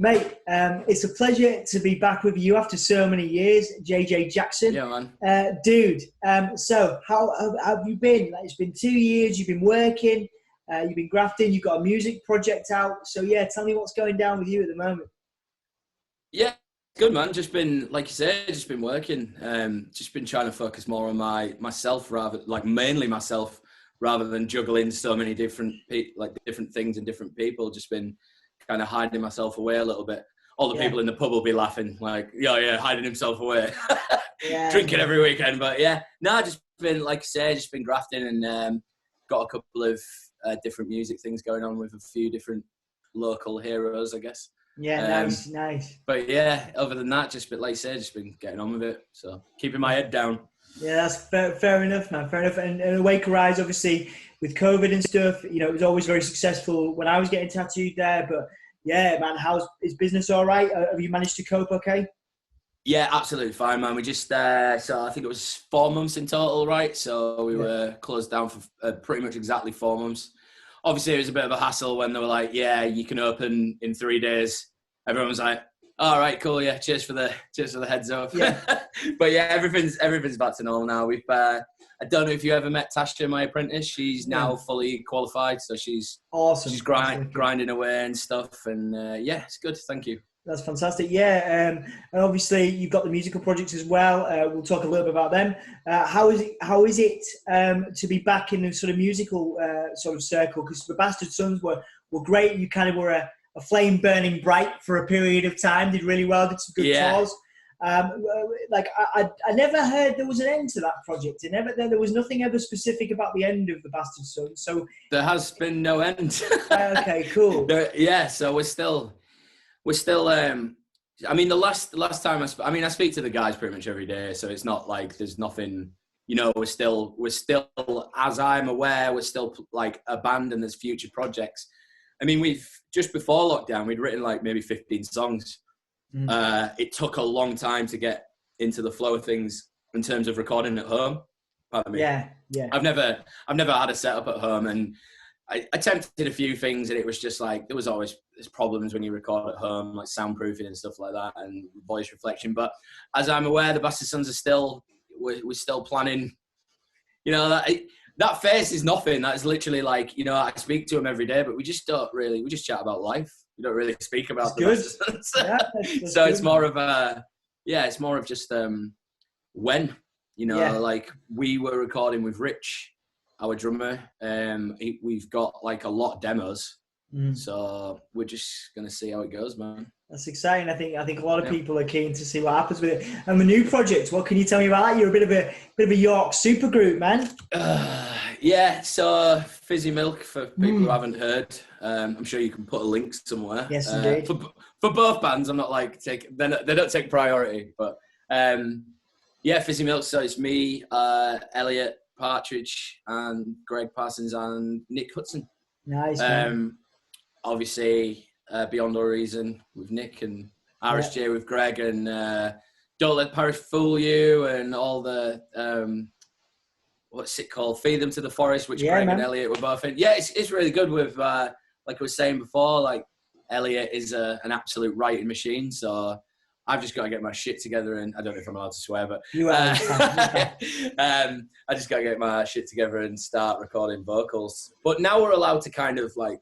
Mate, it's a pleasure to be back with you after so many years, JJ Jackson. Yeah, man. Dude, so how have you been? Like, it's been 2 years, you've been working, you've been grafting, you've got a music project out. So, yeah, tell me what's going down with you at the moment. Yeah, good, man. Just been, like you said, just been working. Just been trying to focus more on myself mainly myself, rather than juggling so many different things and different people. Just been kind of hiding myself away a little bit. All the people in the pub will be laughing, like, yeah, hiding himself away, drinking every weekend. But yeah, no, just been, like I say, just been grafting and got a couple of different music things going on with a few different local heroes, I guess. Yeah, nice. But yeah, other than that, just been, like I say, just been getting on with it. So keeping my head down. Yeah, that's fair enough, man. Fair enough. And Awake Arise, obviously, with COVID and stuff, it was always very successful when I was getting tattooed there. But yeah, man, is business all right? Have you managed to cope okay? Yeah, absolutely fine, man. We just, so I think it was 4 months in total, right? So we were closed down for pretty much exactly 4 months. Obviously, it was a bit of a hassle when they were like, yeah, you can open in 3 days. Everyone was like, all right, cool, yeah, cheers for the heads up. Yeah. But yeah, everything's back to normal now. We've I don't know if you ever met Tasha, my apprentice. She's now fully qualified, so she's awesome. She's grinding away and stuff, and yeah, it's good. Thank you. That's fantastic. Yeah, and obviously you've got the musical projects as well. We'll talk a little bit about them. How is it to be back in the sort of musical sort of circle? Because the Bastard Sons were great. You kind of were a flame burning bright for a period of time. Did really well. Did some good tours. I never heard there was an end to that project. There was nothing ever specific about the end of the Bastard Sons. So there has been no end. Okay, cool. So we're still. I mean, the last time I speak to the guys pretty much every day, so it's not like there's nothing. We're still, as I'm aware, we're still like a band, and there's future projects. I mean, we've just before lockdown, we'd written like maybe 15 songs. It took a long time to get into the flow of things in terms of recording at home. Pardon me. Yeah. I've never had a setup at home, and I attempted a few things, and it was just like there's problems when you record at home, like soundproofing and stuff like that, and voice reflection. But as I'm aware, the Bastard Sons are we're still planning. That face is nothing. That's literally like, I speak to him every day, but we just chat about life. We don't really speak about the Bastard Sons. That's so it's more of it's more of just when, like we were recording with Rich, our drummer. We've got like a lot of demos. So we're just going to see how it goes, man. That's exciting. I think a lot of people are keen to see what happens with it. And the new project, what can you tell me about that? You're a bit of a York supergroup, man. So Fizzy Milk, for people who haven't heard, I'm sure you can put a link somewhere. Yes, indeed. For both bands, I'm not like they don't take priority, but Fizzy Milk. So it's me, Elliot Partridge, and Greg Parsons and Nick Hudson. Nice. Obviously, Beyond All Reason with Nick, and RSJ with Greg, and Don't Let Paris Fool You, and all the what's it called? Feed Them to the Forest, which Greg and Elliot were both in. Yeah, it's really good with like I was saying before, like Elliot is an absolute writing machine, so I've just got to get my shit together, and I don't know if I'm allowed to swear, but I just got to get my shit together and start recording vocals. But now we're allowed to kind of like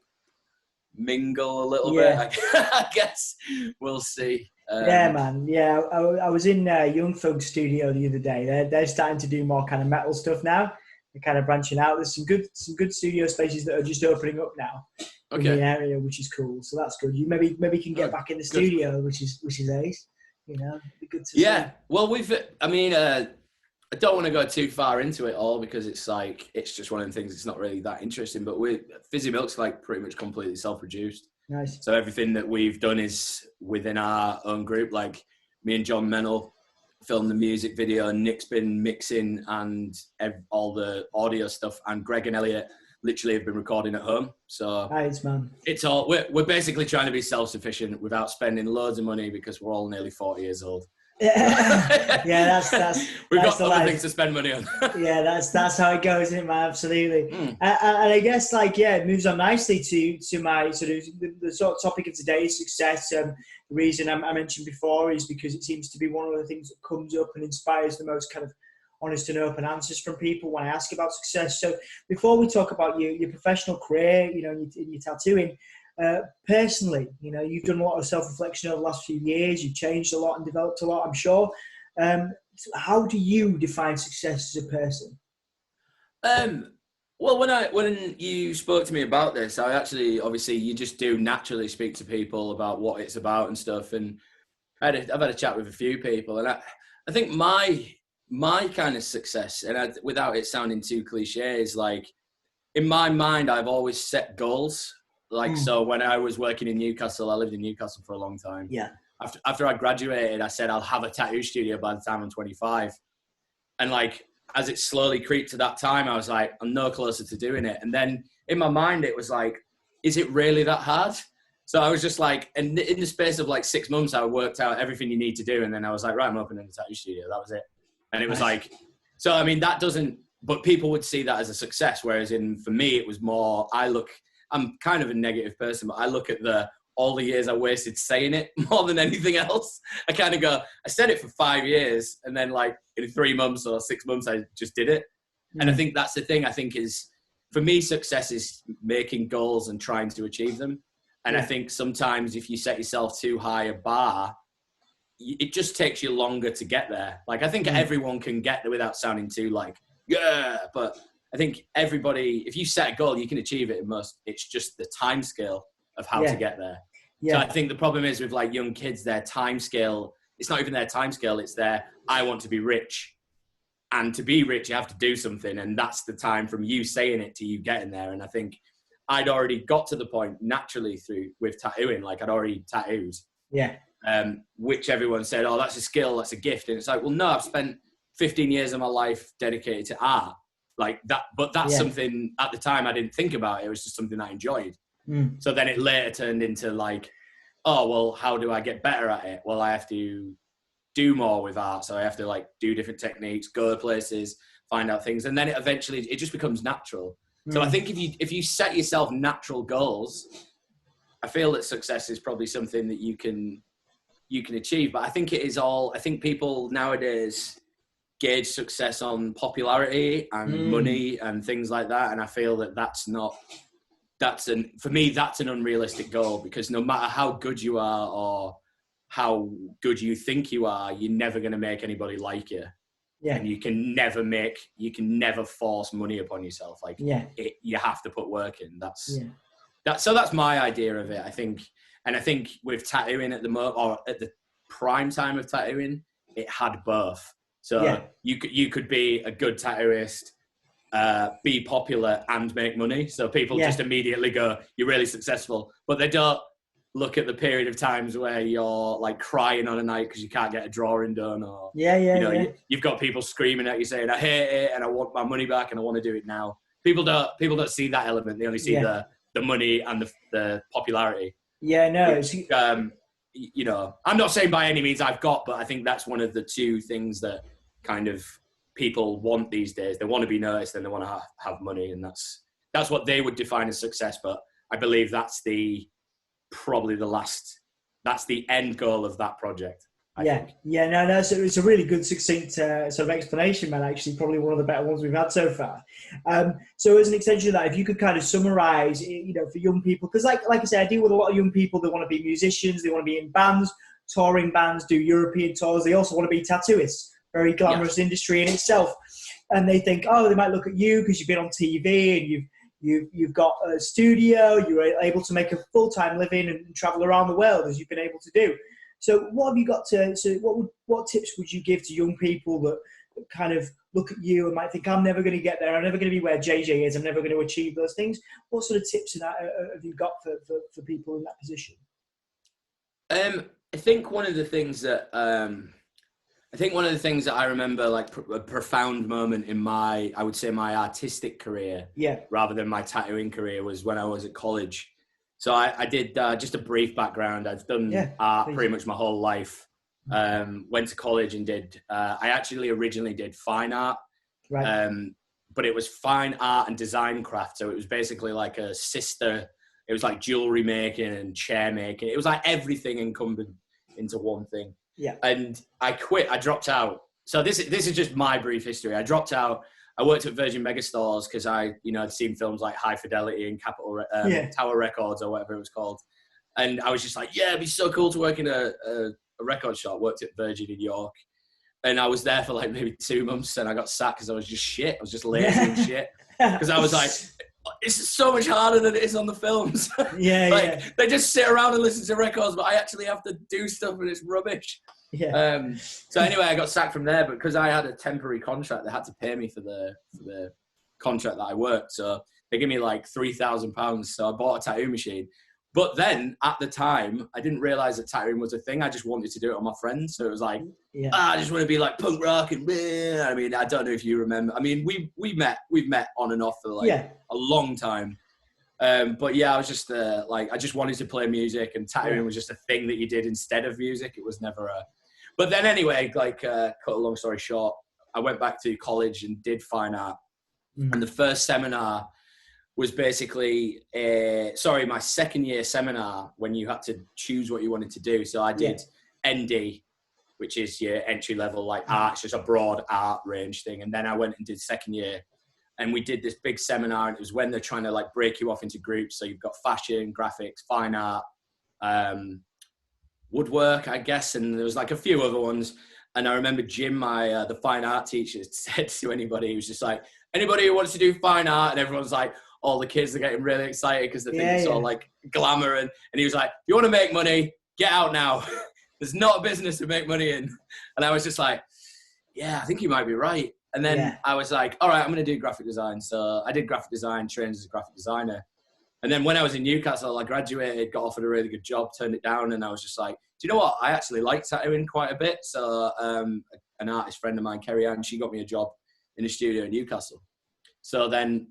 mingle a little bit. I guess we'll see. Man. Yeah, I was in Young Thug Studio the other day. They're starting to do more kind of metal stuff now. They're kind of branching out. There's some good studio spaces that are just opening up now in the area, which is cool. So that's good. You maybe can get back in the studio, which is ace. It'd be good to see. Well, I don't want to go too far into it all because it's just one of the things that's not really that interesting. But Fizzy Milk's like pretty much completely self-produced. Nice. So everything that we've done is within our own group. Like me and John Mennell filmed the music video, and Nick's been mixing and all the audio stuff, and Greg and Elliot literally have been recording at home. So nice, man. It's all we're basically trying to be self-sufficient without spending loads of money because we're all nearly 40 years old. Yeah, that's We've that's got the other life. things to spend money on. Yeah, that's how it goes, isn't it, man? Absolutely. Mm. And I guess, like, yeah, it moves on nicely to my sort of the sort of topic of today is success. The reason I mentioned before is because it seems to be one of the things that comes up and inspires the most kind of honest and open answers from people when I ask about success. So before we talk about your professional career, you know, in your tattooing, personally, you know, you've done a lot of self-reflection over the last few years. You've changed a lot and developed a lot, I'm sure. So how do you define success as a person? Well, when you spoke to me about this, I actually, obviously, you just do naturally speak to people about what it's about and stuff. And I've had a chat with a few people, and I think my kind of success, and without it sounding too cliche, is like, in my mind, I've always set goals. Like, so when I was working in Newcastle, I lived in Newcastle for a long time. Yeah. After I graduated, I said I'll have a tattoo studio by the time I'm 25. And like, as it slowly creeped to that time, I was like, I'm no closer to doing it. And then in my mind, it was like, is it really that hard? So I was just like, and in the space of like 6 months, I worked out everything you need to do. And then I was like, right, I'm opening a tattoo studio. That was it. And it was like, so, I mean, that doesn't, but people would see that as a success. Whereas for me, it was more, I'm kind of a negative person, but I look at all the years I wasted saying it more than anything else. I kind of go, I said it for 5 years, and then like in 3 months or 6 months, I just did it. And I think that's the thing. I think is, for me, success is making goals and trying to achieve them. And I think sometimes if you set yourself too high a bar, it just takes you longer to get there. Like, I think everyone can get there without sounding too like, yeah, but I think everybody, if you set a goal, you can achieve it. It's just the time scale of how to get there. So I think the problem is with like young kids, their time scale, it's not even their time scale, it's I want to be rich. And to be rich, you have to do something. And that's the time from you saying it to you getting there. And I think I'd already got to the point naturally with tattooing, like I'd already tattooed. Yeah. Which everyone said, oh, that's a skill, that's a gift. And it's like, well, no, I've spent 15 years of my life dedicated to art. Like that, but that's something at the time I didn't think about. It was just something I enjoyed. So then it later turned into like, oh, well, how do I get better at it? Well, I have to do more with art. So I have to like do different techniques, go places, find out things. And then it just becomes natural. So I think if you set yourself natural goals, I feel that success is probably something that you can achieve. But I think I think people nowadays gauge success on popularity and money and things like that. And I feel that for me, that's an unrealistic goal, because no matter how good you are or how good you think you are, you're never going to make anybody like you. Yeah. And you can never force money upon yourself. Like you have to put work in. So that's my idea of it, I think. And I think with tattooing at the prime time of tattooing, it had both. So you could be a good tattooist, be popular and make money. So people just immediately go, you're really successful, but they don't look at the period of times where you're like crying on a night because you can't get a drawing done, or you've got people screaming at you saying, I hate it and I want my money back and I want to do it now. People don't see that element. They only see the money and the popularity. Yeah, no. Which, I'm not saying by any means I've got, but I think that's one of the two things that kind of people want these days. They want to be noticed and they want to have money, and that's what they would define as success. But I believe that's the end goal of that project. I think. No. So it's a really good, succinct sort of explanation, man. Actually, probably one of the better ones we've had so far. So as an extension of that, if you could kind of summarize, for young people, because like I said, I deal with a lot of young people that want to be musicians, they want to be in bands, touring bands, do European tours. They also want to be tattooists. Very glamorous industry in itself, and they think, oh, they might look at you because you've been on TV and you've got a studio, you're able to make a full-time living and travel around the world as you've been able to do. So what have you got what tips would you give to young people that kind of look at you and might think, I'm never going to get there, I'm never going to be where JJ is, I'm never going to achieve those things? What sort of tips have you got for people in that position? I think one of the things that I remember, like a profound moment in my artistic career, rather than my tattooing career, was when I was at college. So I did just a brief background. I've done art pretty much my whole life. Went to college and did, I actually originally did fine art. Right. But it was fine art and design craft. So it was basically like a sister. It was like jewelry making and chair making. It was like everything incumbent into one thing. Yeah. And I quit. I dropped out. So this is just my brief history. I dropped out. I worked at Virgin Megastores because I'd seen films like High Fidelity and Tower Records or whatever it was called. And I was just like, yeah, it'd be so cool to work in a record shop. Worked at Virgin in York. And I was there for like maybe 2 months and I got sacked because I was just shit. I was just lazy and shit. Because I was like, it's so much harder than it is on the films. They just sit around and listen to records, but I actually have to do stuff and it's rubbish. Yeah. So anyway, I got sacked from there, but because I had a temporary contract, they had to pay me for the contract that I worked. So they gave me like £3,000. So I bought a tattoo machine. But then at the time, I didn't realize that tattooing was a thing. I just wanted to do it on my friends. So it was like, I just want to be like punk rock. And I mean, I don't know if you remember. I mean, we've met on and off for like a long time. But yeah, I was just I just wanted to play music, and tattooing was just a thing that you did instead of music. It was never but then anyway, cut a long story short, I went back to college and did fine art. And the first seminar was basically my second year seminar when you had to choose what you wanted to do. So I did ND, which is your entry level like art. It's just a broad art range thing. And then I went and did second year, and we did this big seminar, and it was when they're trying to like break you off into groups. So you've got fashion, graphics, fine art, woodwork, I guess. And there was like a few other ones. And I remember Jim, the fine art teacher, said to anybody, he was just like, anybody who wants to do fine art, and everyone's like, all the kids are getting really excited because they think it's all like glamour. And he was like, if you want to make money, get out now. There's not a business to make money in. And I was just like, yeah, I think you might be right. And then I was like, all right, I'm going to do graphic design. So I did graphic design, trained as a graphic designer. And then when I was in Newcastle, I graduated, got offered a really good job, turned it down. And I was just like, do you know what? I actually like tattooing quite a bit. So an artist friend of mine, Kerry Ann, she got me a job in a studio in Newcastle. So then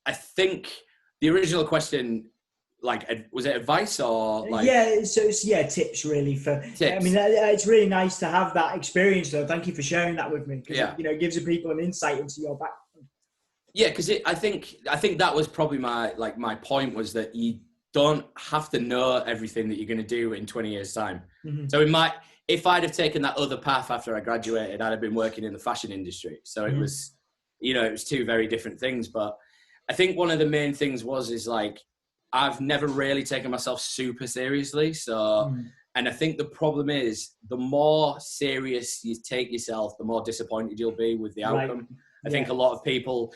I think the original question, was it advice or like? Yeah, so it's tips really for. Tips. I mean, it's really nice to have that experience, though. Thank you for sharing that with me. Because it gives the people an insight into your background. Yeah, because I think that was probably my point was that you don't have to know everything that you're going to do in 20 years' time. Mm-hmm. So if I'd have taken that other path after I graduated, I'd have been working in the fashion industry. So it was, it was two very different things, but. I think one of the main things is like, I've never really taken myself super seriously. So, and I think the problem is the more serious you take yourself, the more disappointed you'll be with the outcome. Right. I think a lot of people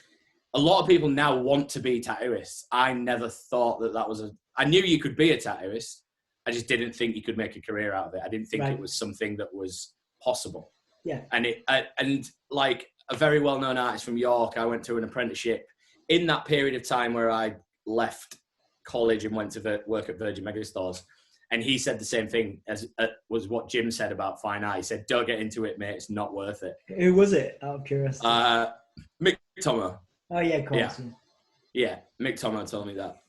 now want to be tattooists. I never thought that was I knew you could be a tattooist. I just didn't think you could make a career out of it. I didn't think it was something that was possible. Yeah. And like a very well-known artist from York, I went through an apprenticeship in that period of time where I left college and went to work at Virgin Megastores. And he said the same thing as was what Jim said about fine art. He said, don't get into it, mate. It's not worth it. Who was it? I'm curious. Mick Tomo. Oh, yeah, of course. Yeah, Mick Tomo told me that.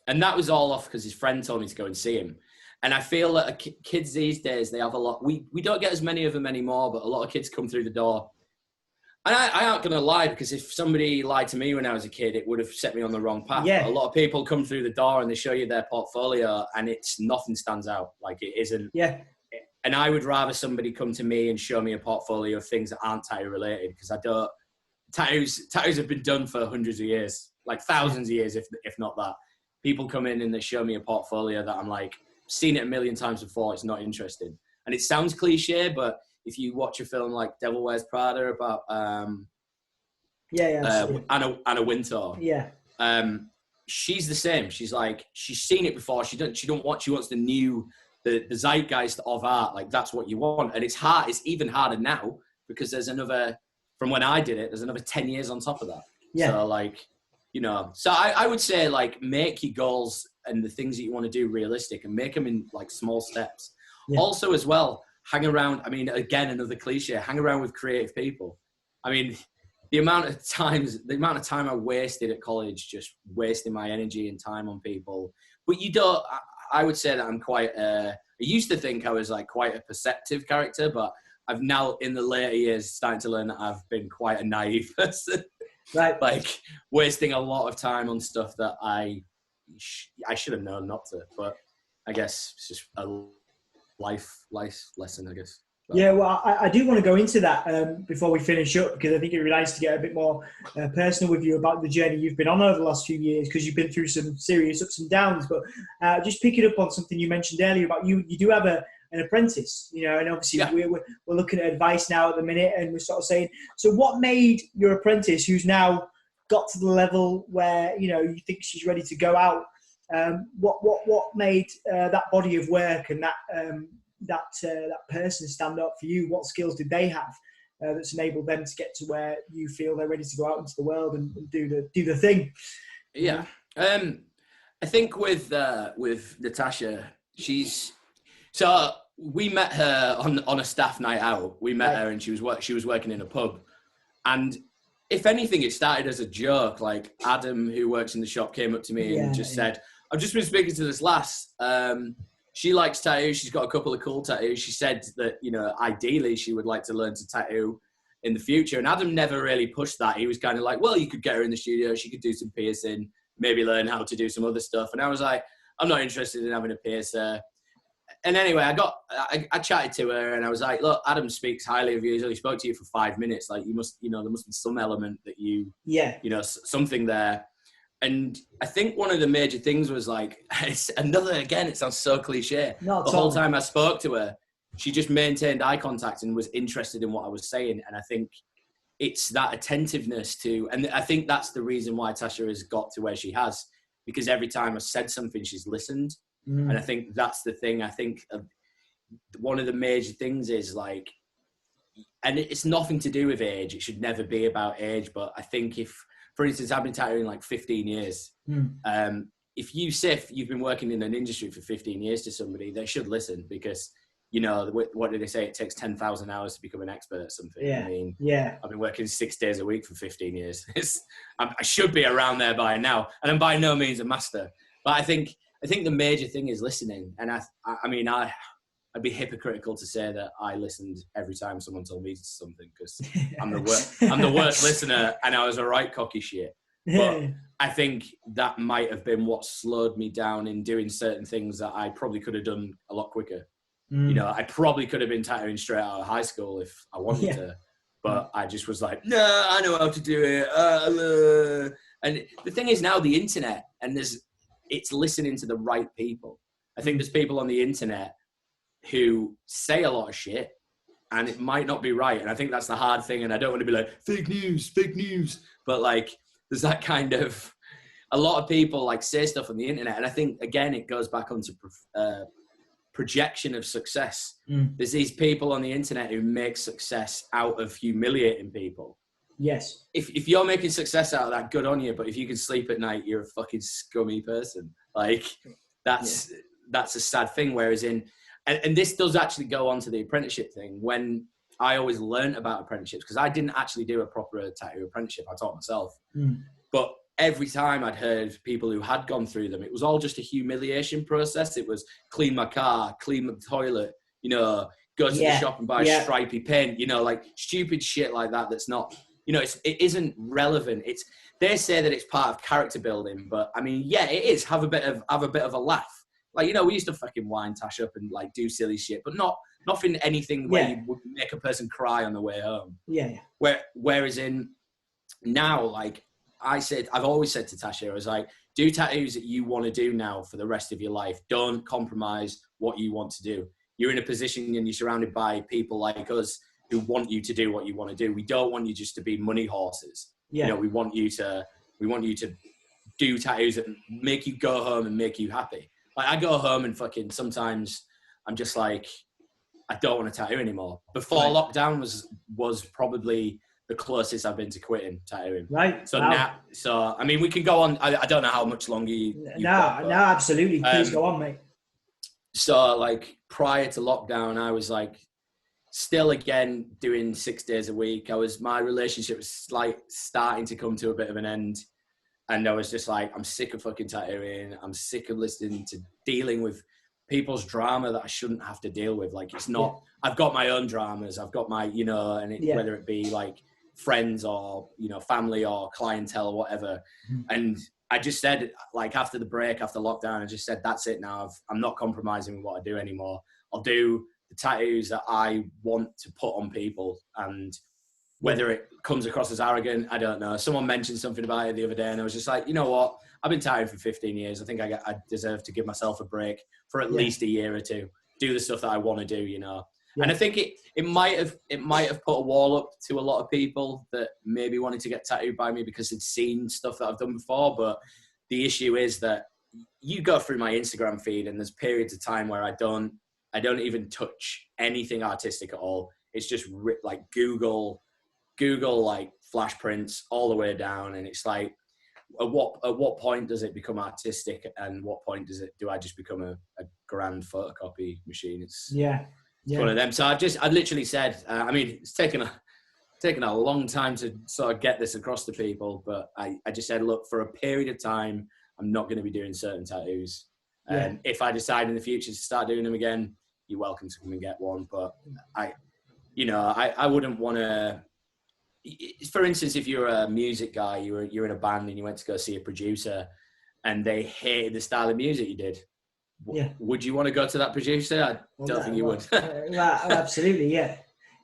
And that was all off because his friend told me to go and see him. And I feel that kids these days, they have a lot. We don't get as many of them anymore, but a lot of kids come through the door. And I aren't going to lie, because if somebody lied to me when I was a kid, it would have set me on the wrong path. Yeah. But a lot of people come through the door and they show you their portfolio and nothing stands out. Like it isn't. Yeah. And I would rather somebody come to me and show me a portfolio of things that aren't tattoo related, because tattoos have been done for hundreds of years, like thousands of years, if not that. People come in and they show me a portfolio that I'm like, seen it a million times before, it's not interesting. And it sounds cliche, but if you watch a film like Devil Wears Prada about Anna Wintour, she's the same. She's like, she's seen it before. She wants the zeitgeist of art. Like that's what you want, and it's hard. It's even harder now because there's another. From when I did it, there's another 10 years on top of that. Yeah. So like, so I would say like make your goals and the things that you want to do realistic, and make them in like small steps. Yeah. Also as well. Hang around. I mean, again, another cliche. Hang around with creative people. I mean, the amount of time I wasted at college, just wasting my energy and time on people. But you don't. I would say that I'm quite, I used to think I was like quite a perceptive character, but I've now in the later years starting to learn that I've been quite a naive person. Right. Like wasting a lot of time on stuff that I should have known not to, but I guess it's just a life lesson, I guess. But, yeah, well, I do want to go into that before we finish up, because I think it'd be nice to get a bit more personal with you about the journey you've been on over the last few years, because you've been through some serious ups and downs. But just picking up on something you mentioned earlier about you do have an apprentice, you know, and obviously we're looking at advice now at the minute, and we're sort of saying, so what made your apprentice, who's now got to the level where, you know, you think she's ready to go out, what made that body of work and that person stand up for you? What skills did they have that's enabled them to get to where you feel they're ready to go out into the world and do the thing? Yeah, I think with Natasha, so we met her on a staff night out. We met her, and she was working in a pub, and if anything, it started as a joke. Like Adam, who works in the shop, came up to me and just said, "I've just been speaking to this lass. She likes tattoos. She's got a couple of cool tattoos. She said that, you know, ideally she would like to learn to tattoo in the future." And Adam never really pushed that. He was kind of like, well, you could get her in the studio. She could do some piercing, maybe learn how to do some other stuff. And I was like, I'm not interested in having a piercer. And anyway, I chatted to her, and I was like, look, Adam speaks highly of you. He's only spoke to you for 5 minutes. Like, you must, you know, there must be some element that you know, something there. And I think one of the major things was like, it's another, again, it sounds so cliche. The whole time I spoke to her, she just maintained eye contact and was interested in what I was saying. And I think it's that attentiveness to, and I think that's the reason why Tasha has got to where she has, because every time I said something, she's listened. And I think that's the thing. I think one of the major things is like, and it's nothing to do with age. It should never be about age. But I think if, for instance, I've been tattooing like 15 years. If you say you've been working in an industry for 15 years to somebody, they should listen, because, you know, what do they say? It takes 10,000 hours to become an expert at something. Yeah. I mean, yeah. I've been working 6 days a week for 15 years. I should be around there by now, and I'm by no means a master. But I think the major thing is listening. And I mean, I'd be hypocritical to say that I listened every time someone told me something, because I'm the worst listener, and I was a right cocky shit. But I think that might have been what slowed me down in doing certain things that I probably could have done a lot quicker. You know, I probably could have been tattooing straight out of high school if I wanted to, but I just was like, no, I know how to do it. And the thing is now the internet, and it's listening to the right people. I think there's people on the internet who say a lot of shit, and it might not be right. And I think that's the hard thing. And I don't want to be like, fake news. But like, there's that kind of, a lot of people like say stuff on the internet. And I think, again, it goes back onto projection of success. There's these people on the internet who make success out of humiliating people. Yes. If you're making success out of that, good on you. But if you can sleep at night, you're a fucking scummy person. Like, that's a sad thing. Whereas and this does actually go on to the apprenticeship thing. When I always learned about apprenticeships, because I didn't actually do a proper tattoo apprenticeship, I taught myself. But every time I'd heard people who had gone through them, it was all just a humiliation process. It was clean my car, clean the toilet, you know, go to the shop and buy stripy paint, you know, like stupid shit like that. That's not, you know, it isn't relevant. They say that it's part of character building, but I mean, yeah, it is. Have a bit of a laugh. Like, you know, we used to fucking wind Tash up and like do silly shit, but nothing anything where you would make a person cry on the way home. Whereas in now, like I've always said to Tasha, I was like, do tattoos that you want to do now for the rest of your life. Don't compromise what you want to do. You're in a position and you're surrounded by people like us who want you to do what you want to do. We don't want you just to be money horses. You know, we want you to do tattoos that make you go home and make you happy. Like, I go home and fucking sometimes I'm just like, I don't want to tattoo anymore. Before lockdown was probably the closest I've been to quitting tattooing. Right. So now, I mean, we can go on. I don't know how much longer you've got, but, absolutely. Please go on, mate. So like prior to lockdown, I was like still again doing 6 days a week. My relationship was starting to come to a bit of an end. And I was just like, I'm sick of fucking tattooing. I'm sick of listening to dealing with people's drama that I shouldn't have to deal with. Like, it's not, I've got my own dramas. I've got my, you know, and whether it be like friends or, you know, family or clientele or whatever. And I just said, like, after the break, after lockdown, I just said, that's it now. I'm not compromising with what I do anymore. I'll do the tattoos that I want to put on people. And whether it comes across as arrogant, I don't know. Someone mentioned something about it the other day, and I was just like, you know what? I've been tattooing for 15 years. I think I deserve to give myself a break for at least a year or two. Do the stuff that I want to do, you know. Yeah. And I think it might have put a wall up to a lot of people that maybe wanted to get tattooed by me because they'd seen stuff that I've done before. But the issue is that you go through my Instagram feed, and there's periods of time where I don't even touch anything artistic at all. It's just like Google like flash prints all the way down, and it's like, at what point does it become artistic, and what point do I just become a grand photocopy machine? It's one of them. So I've literally said, I mean, it's taken a long time to sort of get this across to people, but I just said, look, for a period of time, I'm not going to be doing certain tattoos. And if I decide in the future to start doing them again, you're welcome to come and get one. But I wouldn't want to. For instance, if you're a music guy, you're in a band and you went to go see a producer and they hated the style of music you did, would you want to go to that producer? I don't think you would. Absolutely,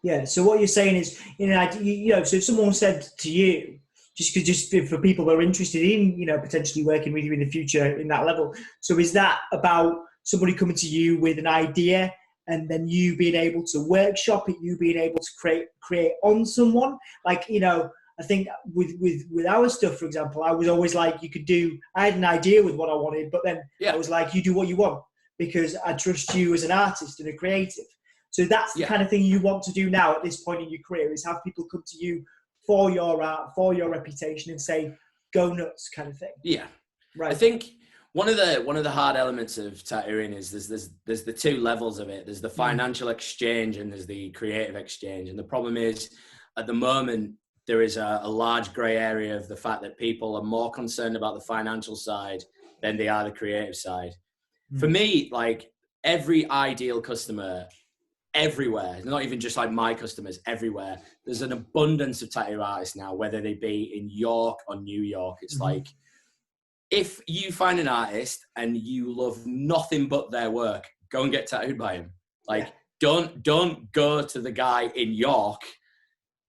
yeah. So what you're saying is, you know, so if someone said to you, just for people that are interested in, you know, potentially working with you in the future in that level, so is that about somebody coming to you with an idea, and then you being able to workshop it, you being able to create on someone? Like, you know, I think with our stuff, for example, I was always like, I had an idea with what I wanted, but then I was like, you do what you want, because I trust you as an artist and a creative. So that's the kind of thing you want to do now at this point in your career, is have people come to you for your art, for your reputation, and say, go nuts, kind of thing. Yeah. Right. I think one of the hard elements of tattooing is there's the two levels of it. There's the financial exchange and there's the creative exchange. And the problem is, at the moment, there is a large grey area of the fact that people are more concerned about the financial side than they are the creative side. For me, like, every ideal customer everywhere, not even just like my customers, everywhere, there's an abundance of tattoo artists now, whether they be in York or New York. It's like, if you find an artist and you love nothing but their work, go and get tattooed by him. Like, don't go to the guy in York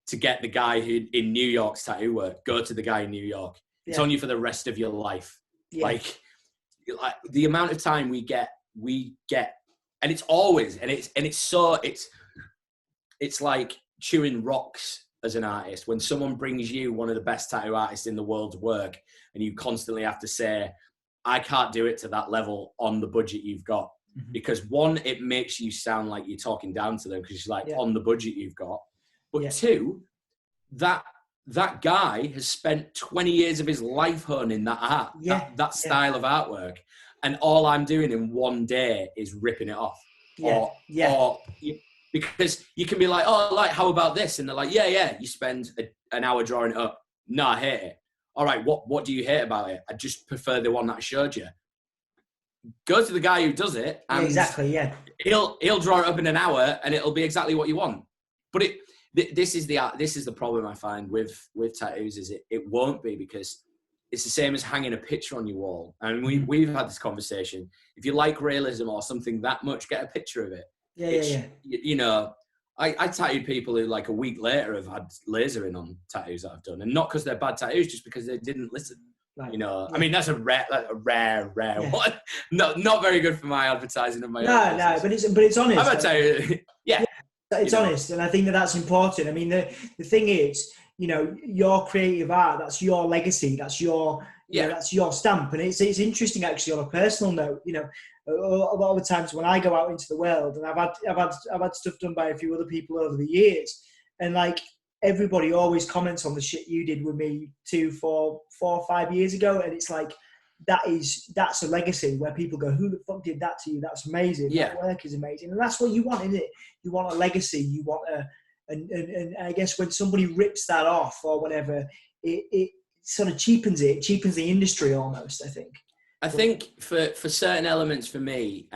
to get the guy who in New York's tattoo work. Go to the guy in New York. It's on you for the rest of your life. Like the amount of time we get, and it's always, and it's like chewing rocks as an artist. When someone brings you one of the best tattoo artists in the world's work, and you constantly have to say, I can't do it to that level on the budget you've got. Because one, it makes you sound like you're talking down to them because you're like, on the budget you've got. But two, that guy has spent 20 years of his life honing that art, that style of artwork. And all I'm doing in one day is ripping it off. Because you can be like, oh, like, how about this? And they're like, you spend an hour drawing it up. No, I hate it. All right, what do you hate about it? I just prefer the one that I showed you. Go to the guy who does it. And he'll draw it up in an hour and it'll be exactly what you want. But this is the problem I find with tattoos, is it won't be, because it's the same as hanging a picture on your wall. And we've had this conversation. If you like realism or something that much, get a picture of it. You know, I tattooed people who, like, a week later have had lasering on tattoos that I've done. And not because they're bad tattoos, just because they didn't listen. Right. You know, I mean, that's a rare one. Not very good for my advertising of my own. No, but it's honest. I'm going to tell you, it's honest, and I think that's important. I mean, the thing is, you know, your creative art, that's your legacy, that's your that's your stamp. And it's interesting, actually, on a personal note. You know, a lot of the times when I go out into the world, and I've had stuff done by a few other people over the years, and like, everybody always comments on the shit you did with me 4 or 5 years ago, and it's like, that's a legacy where people go, who the fuck did that to you? That's amazing. That work is amazing. And that's what you want, isn't it? You want a legacy. You want and I guess when somebody rips that off or whatever, it sort of cheapens the industry almost, I think. I think for certain elements for me,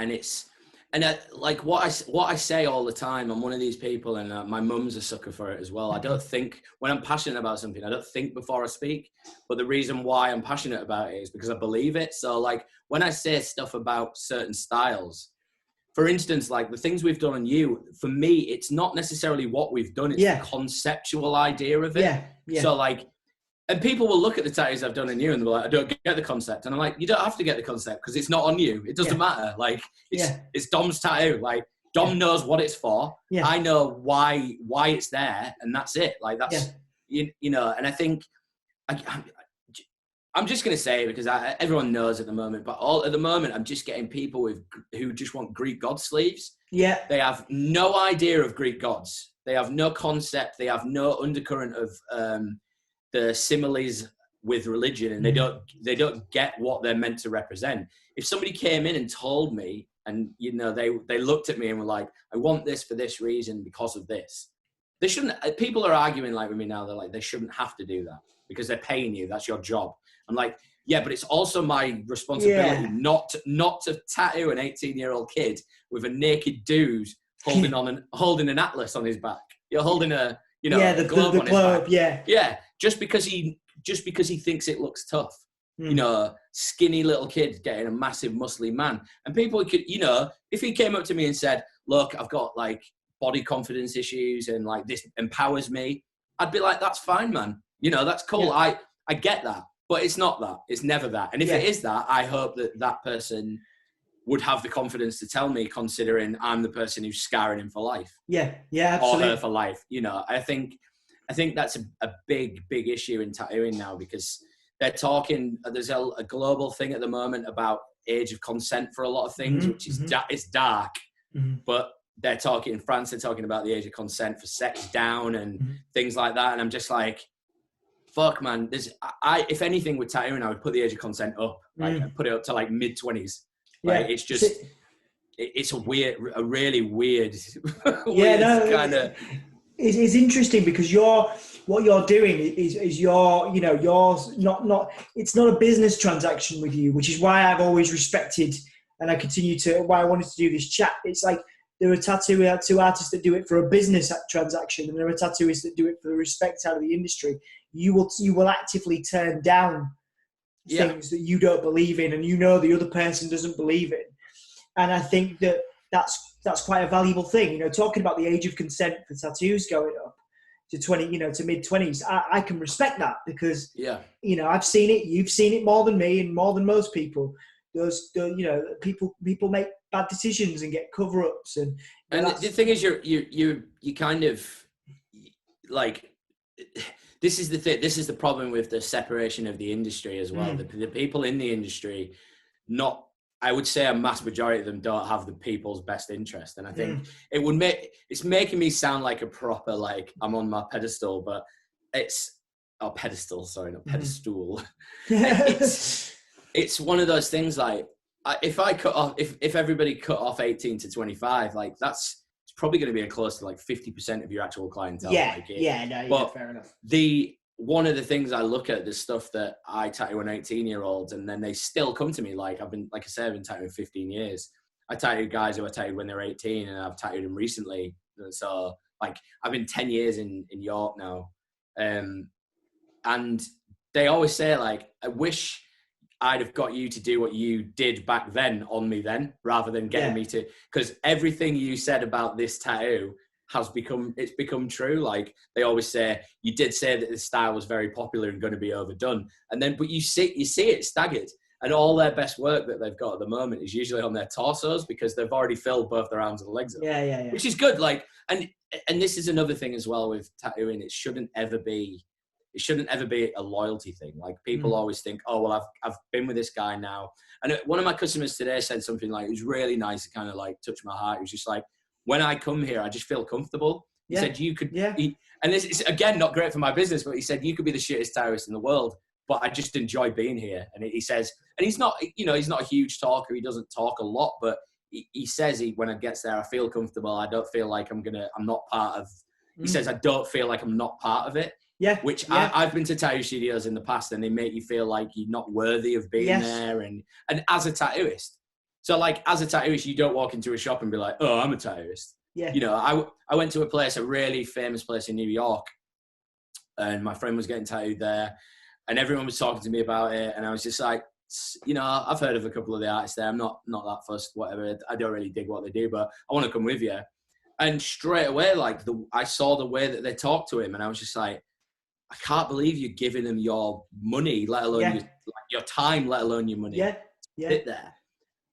like what I say all the time, I'm one of these people, and my mum's a sucker for it as well. I don't think, when I'm passionate about something, I don't think before I speak. But the reason why I'm passionate about it is because I believe it. So like when I say stuff about certain styles, for instance, like the things we've done on you, for me, it's not necessarily what we've done. It's the conceptual idea of it. Yeah. So like, and people will look at the tattoos I've done on you and they're like, I don't get the concept. And I'm like, you don't have to get the concept because it's not on you. It doesn't matter. Like it's Dom's tattoo. Like Dom knows what it's for. Yeah. I know why it's there, and that's it. Like that's, you know, and I think I'm just going to say it because everyone knows at the moment, but at the moment, I'm just getting people who just want Greek god sleeves. Yeah. They have no idea of Greek gods. They have no concept. They have no undercurrent of the similes with religion, and they don't get what they're meant to represent. If somebody came in and told me, and you know, they looked at me and were like, I want this for this reason because of this. They shouldn't. People are arguing like with me now. They're like, they shouldn't have to do that because they're paying you. That's your job. I'm like, yeah, but it's also my responsibility not to tattoo an 18-year-old kid with a naked dude holding an atlas on his back. You're holding a the globe on his back. Yeah. Just because he thinks it looks tough. You know, skinny little kid getting a massive muscly man. And people could, you know, if he came up to me and said, look, I've got like body confidence issues and like this empowers me, I'd be like, that's fine, man. You know, that's cool. Yeah. I get that, but it's not that. It's never that. And if it is that, I hope that person would have the confidence to tell me, considering I'm the person who's scarring him for life. Yeah, absolutely. Or her for life. You know, I think that's a big issue in tattooing now, because they're talking, there's a global thing at the moment about age of consent for a lot of things, which is it's dark, but they're talking in France, they're talking about the age of consent for sex down and things like that. And I'm just like, fuck, man, if anything with tattooing, I would put the age of consent up, like I'd put it up to like mid-20s. Like it's just, it's a really weird kind of. It's interesting because what you're doing is you're not, it's not a business transaction with you, which is why I've always respected, and I continue to, why I wanted to do this chat. It's like, there are tattoo artists that do it for a business transaction, and there are tattooists that do it for the respect out of the industry. You will actively turn down things that you don't believe in, and you know the other person doesn't believe in. And I think that's quite a valuable thing. You know, talking about the age of consent for tattoos going up to 20, you know, to mid-20s, I can respect that because, you know, I've seen it. You've seen it more than me and more than most people. People make bad decisions and get cover-ups, and the thing is, you kind of like, this is the problem with the separation of the industry as well. The people in the industry, I would say a mass majority of them don't have the people's best interest. And I think it's making me sound like a proper, like I'm on my pedestal, but pedestal. It's one of those things like, if everybody cut off 18 to 25, like it's probably going to be close to like 50% of your actual clientele. Fair enough. One of the things I look at, the stuff that I tattoo an 18-year-olds, and then they still come to me. Like I've been tattooing 15 years. I tattooed guys who I tattooed when they were 18, and I've tattooed them recently. So like I've been 10 years in York now. And they always say like, I wish I'd have got you to do what you did back then on me then, rather than getting me to, because everything you said about this tattoo it's become true. Like they always say, you did say that this style was very popular and going to be overdone. And then, but you see it staggered, and all their best work that they've got at the moment is usually on their torsos because they've already filled both their arms and legs up. Yeah. Which is good. Like, and this is another thing as well with tattooing. It shouldn't ever be a loyalty thing. Like people always think, oh, well, I've been with this guy now. And one of my customers today said something like, it was really nice to kind of like touch my heart. It was just like, when I come here, I just feel comfortable. He said, you could, and this is again, not great for my business, but he said, you could be the shittest tattooist in the world, but I just enjoy being here. And he says, and he's not a huge talker. He doesn't talk a lot, but he says when it gets there, I feel comfortable. I don't feel like I'm not part of, he says, I don't feel like I'm not part of it. Yeah. Which Yeah. I've been to tattoo studios in the past, and they make you feel like you're not worthy of being there. And as a tattooist, so like as a tattooist, you don't walk into a shop and be like, oh, I'm a tattooist. Yeah. You know, I went to a really famous place in New York, and my friend was getting tattooed there, and everyone was talking to me about it, and I was just like, you know, I've heard of a couple of the artists there. I'm not that fussed, whatever. I don't really dig what they do, but I want to come with you. And straight away, like I saw the way that they talked to him, and I was just like, I can't believe you're giving them your money, let alone your time, let alone your money. Yeah. Yeah. Sit there.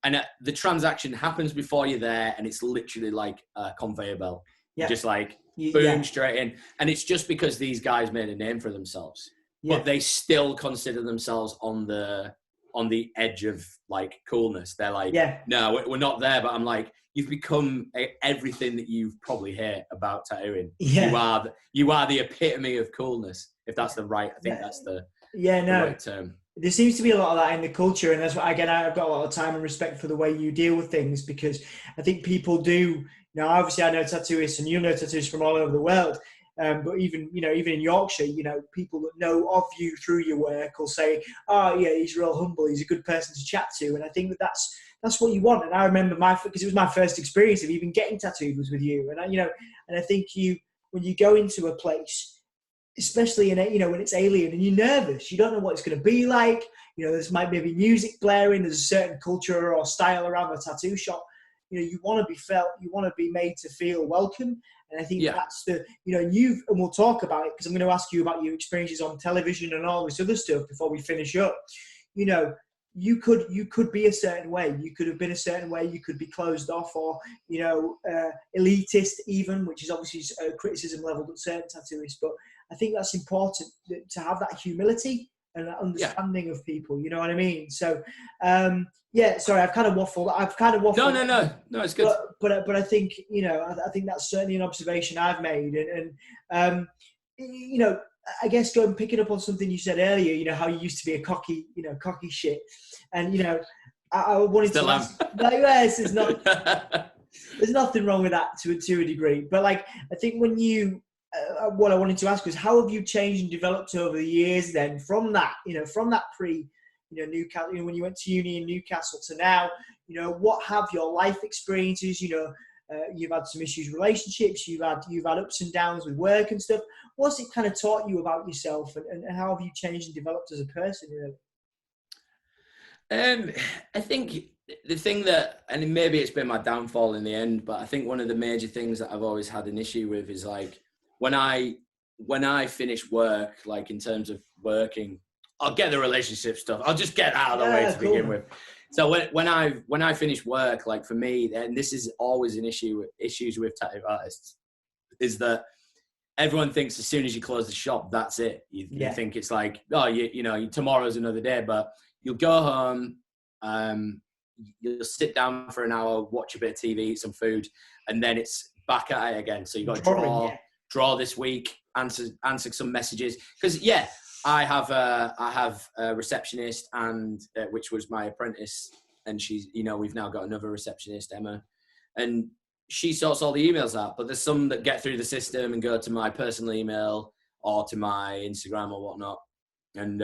And the transaction happens before you're there, and it's literally like a conveyor belt. Yeah. Just like, boom, straight in. And it's just because these guys made a name for themselves. Yeah. But they still consider themselves on the edge of like coolness. They're like, no, we're not there. But I'm like, you've become everything that you've probably heard about tattooing. Yeah. You are the epitome of coolness, if that's the right, I think that's the right term. There seems to be a lot of that in the culture, and that's why, again, I've got a lot of time and respect for the way you deal with things, because I think people do. Now, obviously, I know tattooists, and you know tattooists from all over the world. But even in Yorkshire, people that know of you through your work will say, "Oh, yeah, he's real humble. He's a good person to chat to." And I think that's what you want. And I remember because it was my first experience of even getting tattooed was with you. And I think when you go into a place, especially when it's alien and you're nervous, you don't know what it's going to be like. There's might be music blaring. There's a certain culture or style around the tattoo shop. You want to be felt. You want to be made to feel welcome. And I think that's and we'll talk about it, because I'm going to ask you about your experiences on television and all this other stuff before we finish up. You could be a certain way. You could have been a certain way. You could be closed off or, elitist even, which is obviously a criticism leveled at certain tattooists. But I think that's important to have that humility and that understanding of people. You know what I mean? So, sorry, I've kind of waffled. No, it's good. But I think, I think that's certainly an observation I've made. And I guess picking up on something you said earlier, how you used to be a cocky shit. And, I wanted to ask, there's nothing wrong with that to a degree. But like, I think when what I wanted to ask was, how have you changed and developed over the years then from that pre, Newcastle, when you went to uni in Newcastle to now, what have your life experiences, you've had some issues, relationships, you've had ups and downs with work and stuff. What's it kind of taught you about yourself, and how have you changed and developed as a person, really? I think the thing that, and maybe it's been my downfall in the end, but I think one of the major things that I've always had an issue with is like, when I finish work, like in terms of working, I'll get the relationship stuff. I'll just get out of the way to begin with. So when I finish work, like for me, and this is always an issues with tattoo artists, is that everyone thinks as soon as you close the shop, that's it. You think it's like, oh, tomorrow's another day, but you'll go home, you'll sit down for an hour, watch a bit of TV, eat some food, and then it's back at it again. So you've got to draw this week, answer some messages. Because I have a receptionist, and which was my apprentice, and she's, we've now got another receptionist, Emma, and she sorts all the emails out. But there's some that get through the system and go to my personal email or to my Instagram or whatnot. And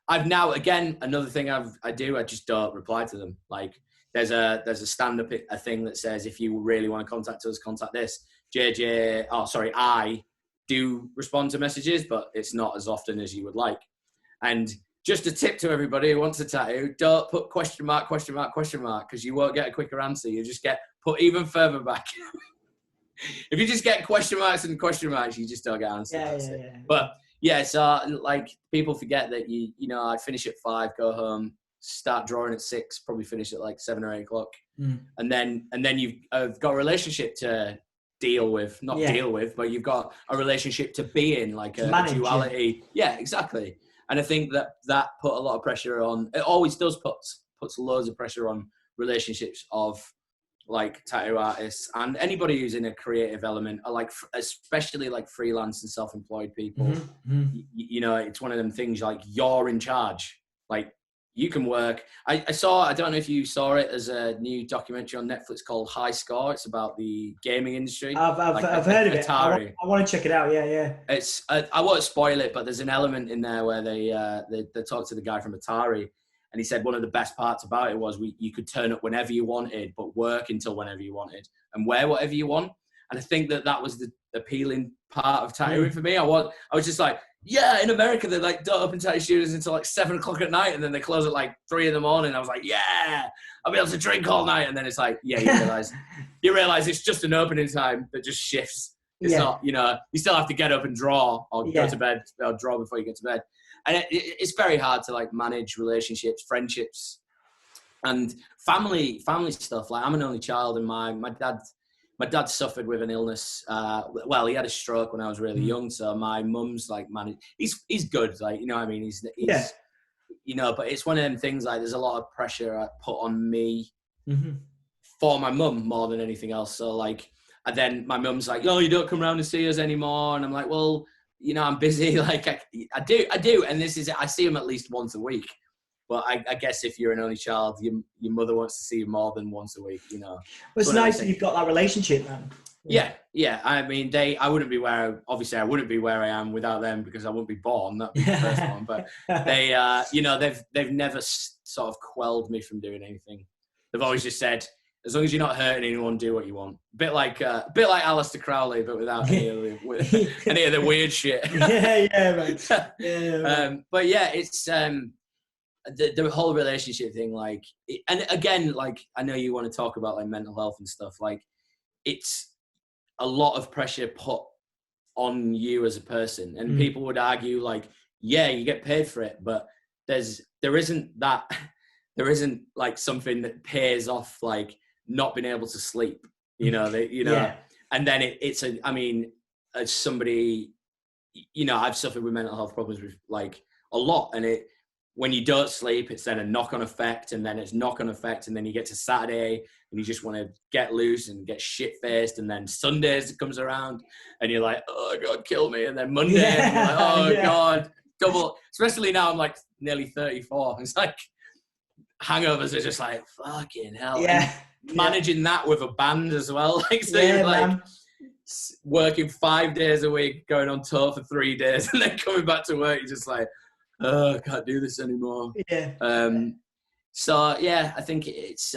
I've now, again, another thing I just don't reply to them. Like there's a stand-up a thing that says, if you really want to contact us, contact this. I do respond to messages, but it's not as often as you would like. And just a tip to everybody who wants a tattoo, don't put question mark, because you won't get a quicker answer. You just get put even further back. If you just get question marks and question marks, you just don't get answers. Yeah. But so like people forget that I finish at 5, go home, start drawing at 6, probably finish at like 7 or 8 o'clock. And then you've got a relationship to deal with, deal with, but you've got a relationship to be in, like a duality. Yeah, exactly. And I think that put a lot of pressure on, it always does puts loads of pressure on relationships of like tattoo artists and anybody who's in a creative element, or like especially like freelance and self-employed people. It's one of them things, like you're in charge. Like you can work. I don't know if you saw it, as a new documentary on Netflix called High Score. It's about the gaming industry. I've heard of it. Atari. I want to check it out. Yeah. It's I won't spoil it, but there's an element in there where they talk to the guy from Atari, and he said one of the best parts about it was you could turn up whenever you wanted, but work until whenever you wanted, and wear whatever you want. And I think that was the appealing part of tattooing for me. I was just like, yeah, in America they like don't open tattoo studios until like 7 o'clock at night, and then they close at like 3 in the morning. I was like, yeah, I'll be able to drink all night. And then it's like, yeah, you realize it's just an opening time that just shifts. It's not, you still have to get up and draw or go to bed or draw before you get to bed. And it's very hard to like manage relationships, friendships, and family stuff. Like, I'm an only child, and my dad suffered with an illness. Well, he had a stroke when I was really young. So my mum's like, he's good. Like, you know what I mean? He's but it's one of them things, like, there's a lot of pressure put on me for my mum more than anything else. So like, and then my mum's like, oh, you don't come around and see us anymore. And I'm like, well, I'm busy. Like I do. And I see him at least once a week. But I guess if you're an only child, your mother wants to see you more than once a week, Well, it's nice that you've got that relationship, man. Yeah. I mean, I wouldn't be where I am without them, because I wouldn't be born. That'd be the first one. But they've never sort of quelled me from doing anything. They've always just said, as long as you're not hurting anyone, do what you want. A bit like Aleister Crowley, but without any of the weird shit. Man. But yeah, it's the whole relationship thing, like, and again, like, I know you want to talk about like mental health and stuff. Like, it's a lot of pressure put on you as a person, and people would argue like, yeah, you get paid for it, but there isn't like something that pays off, like not being able to sleep, and then as somebody, I've suffered with mental health problems with like a lot, and when you don't sleep, it's then a knock-on effect, and then it's knock-on effect, and then you get to Saturday and you just want to get loose and get shit-faced, and then Sundays comes around and you're like, oh God, kill me, and then Monday and you're like, oh God, double. Especially now I'm like nearly 34. It's like hangovers are just like, fucking hell. Managing that with a band as well, like, so you're like, man, working 5 days a week, going on tour for 3 days, and then coming back to work, you're just like, I can't do this anymore. So yeah, I think it's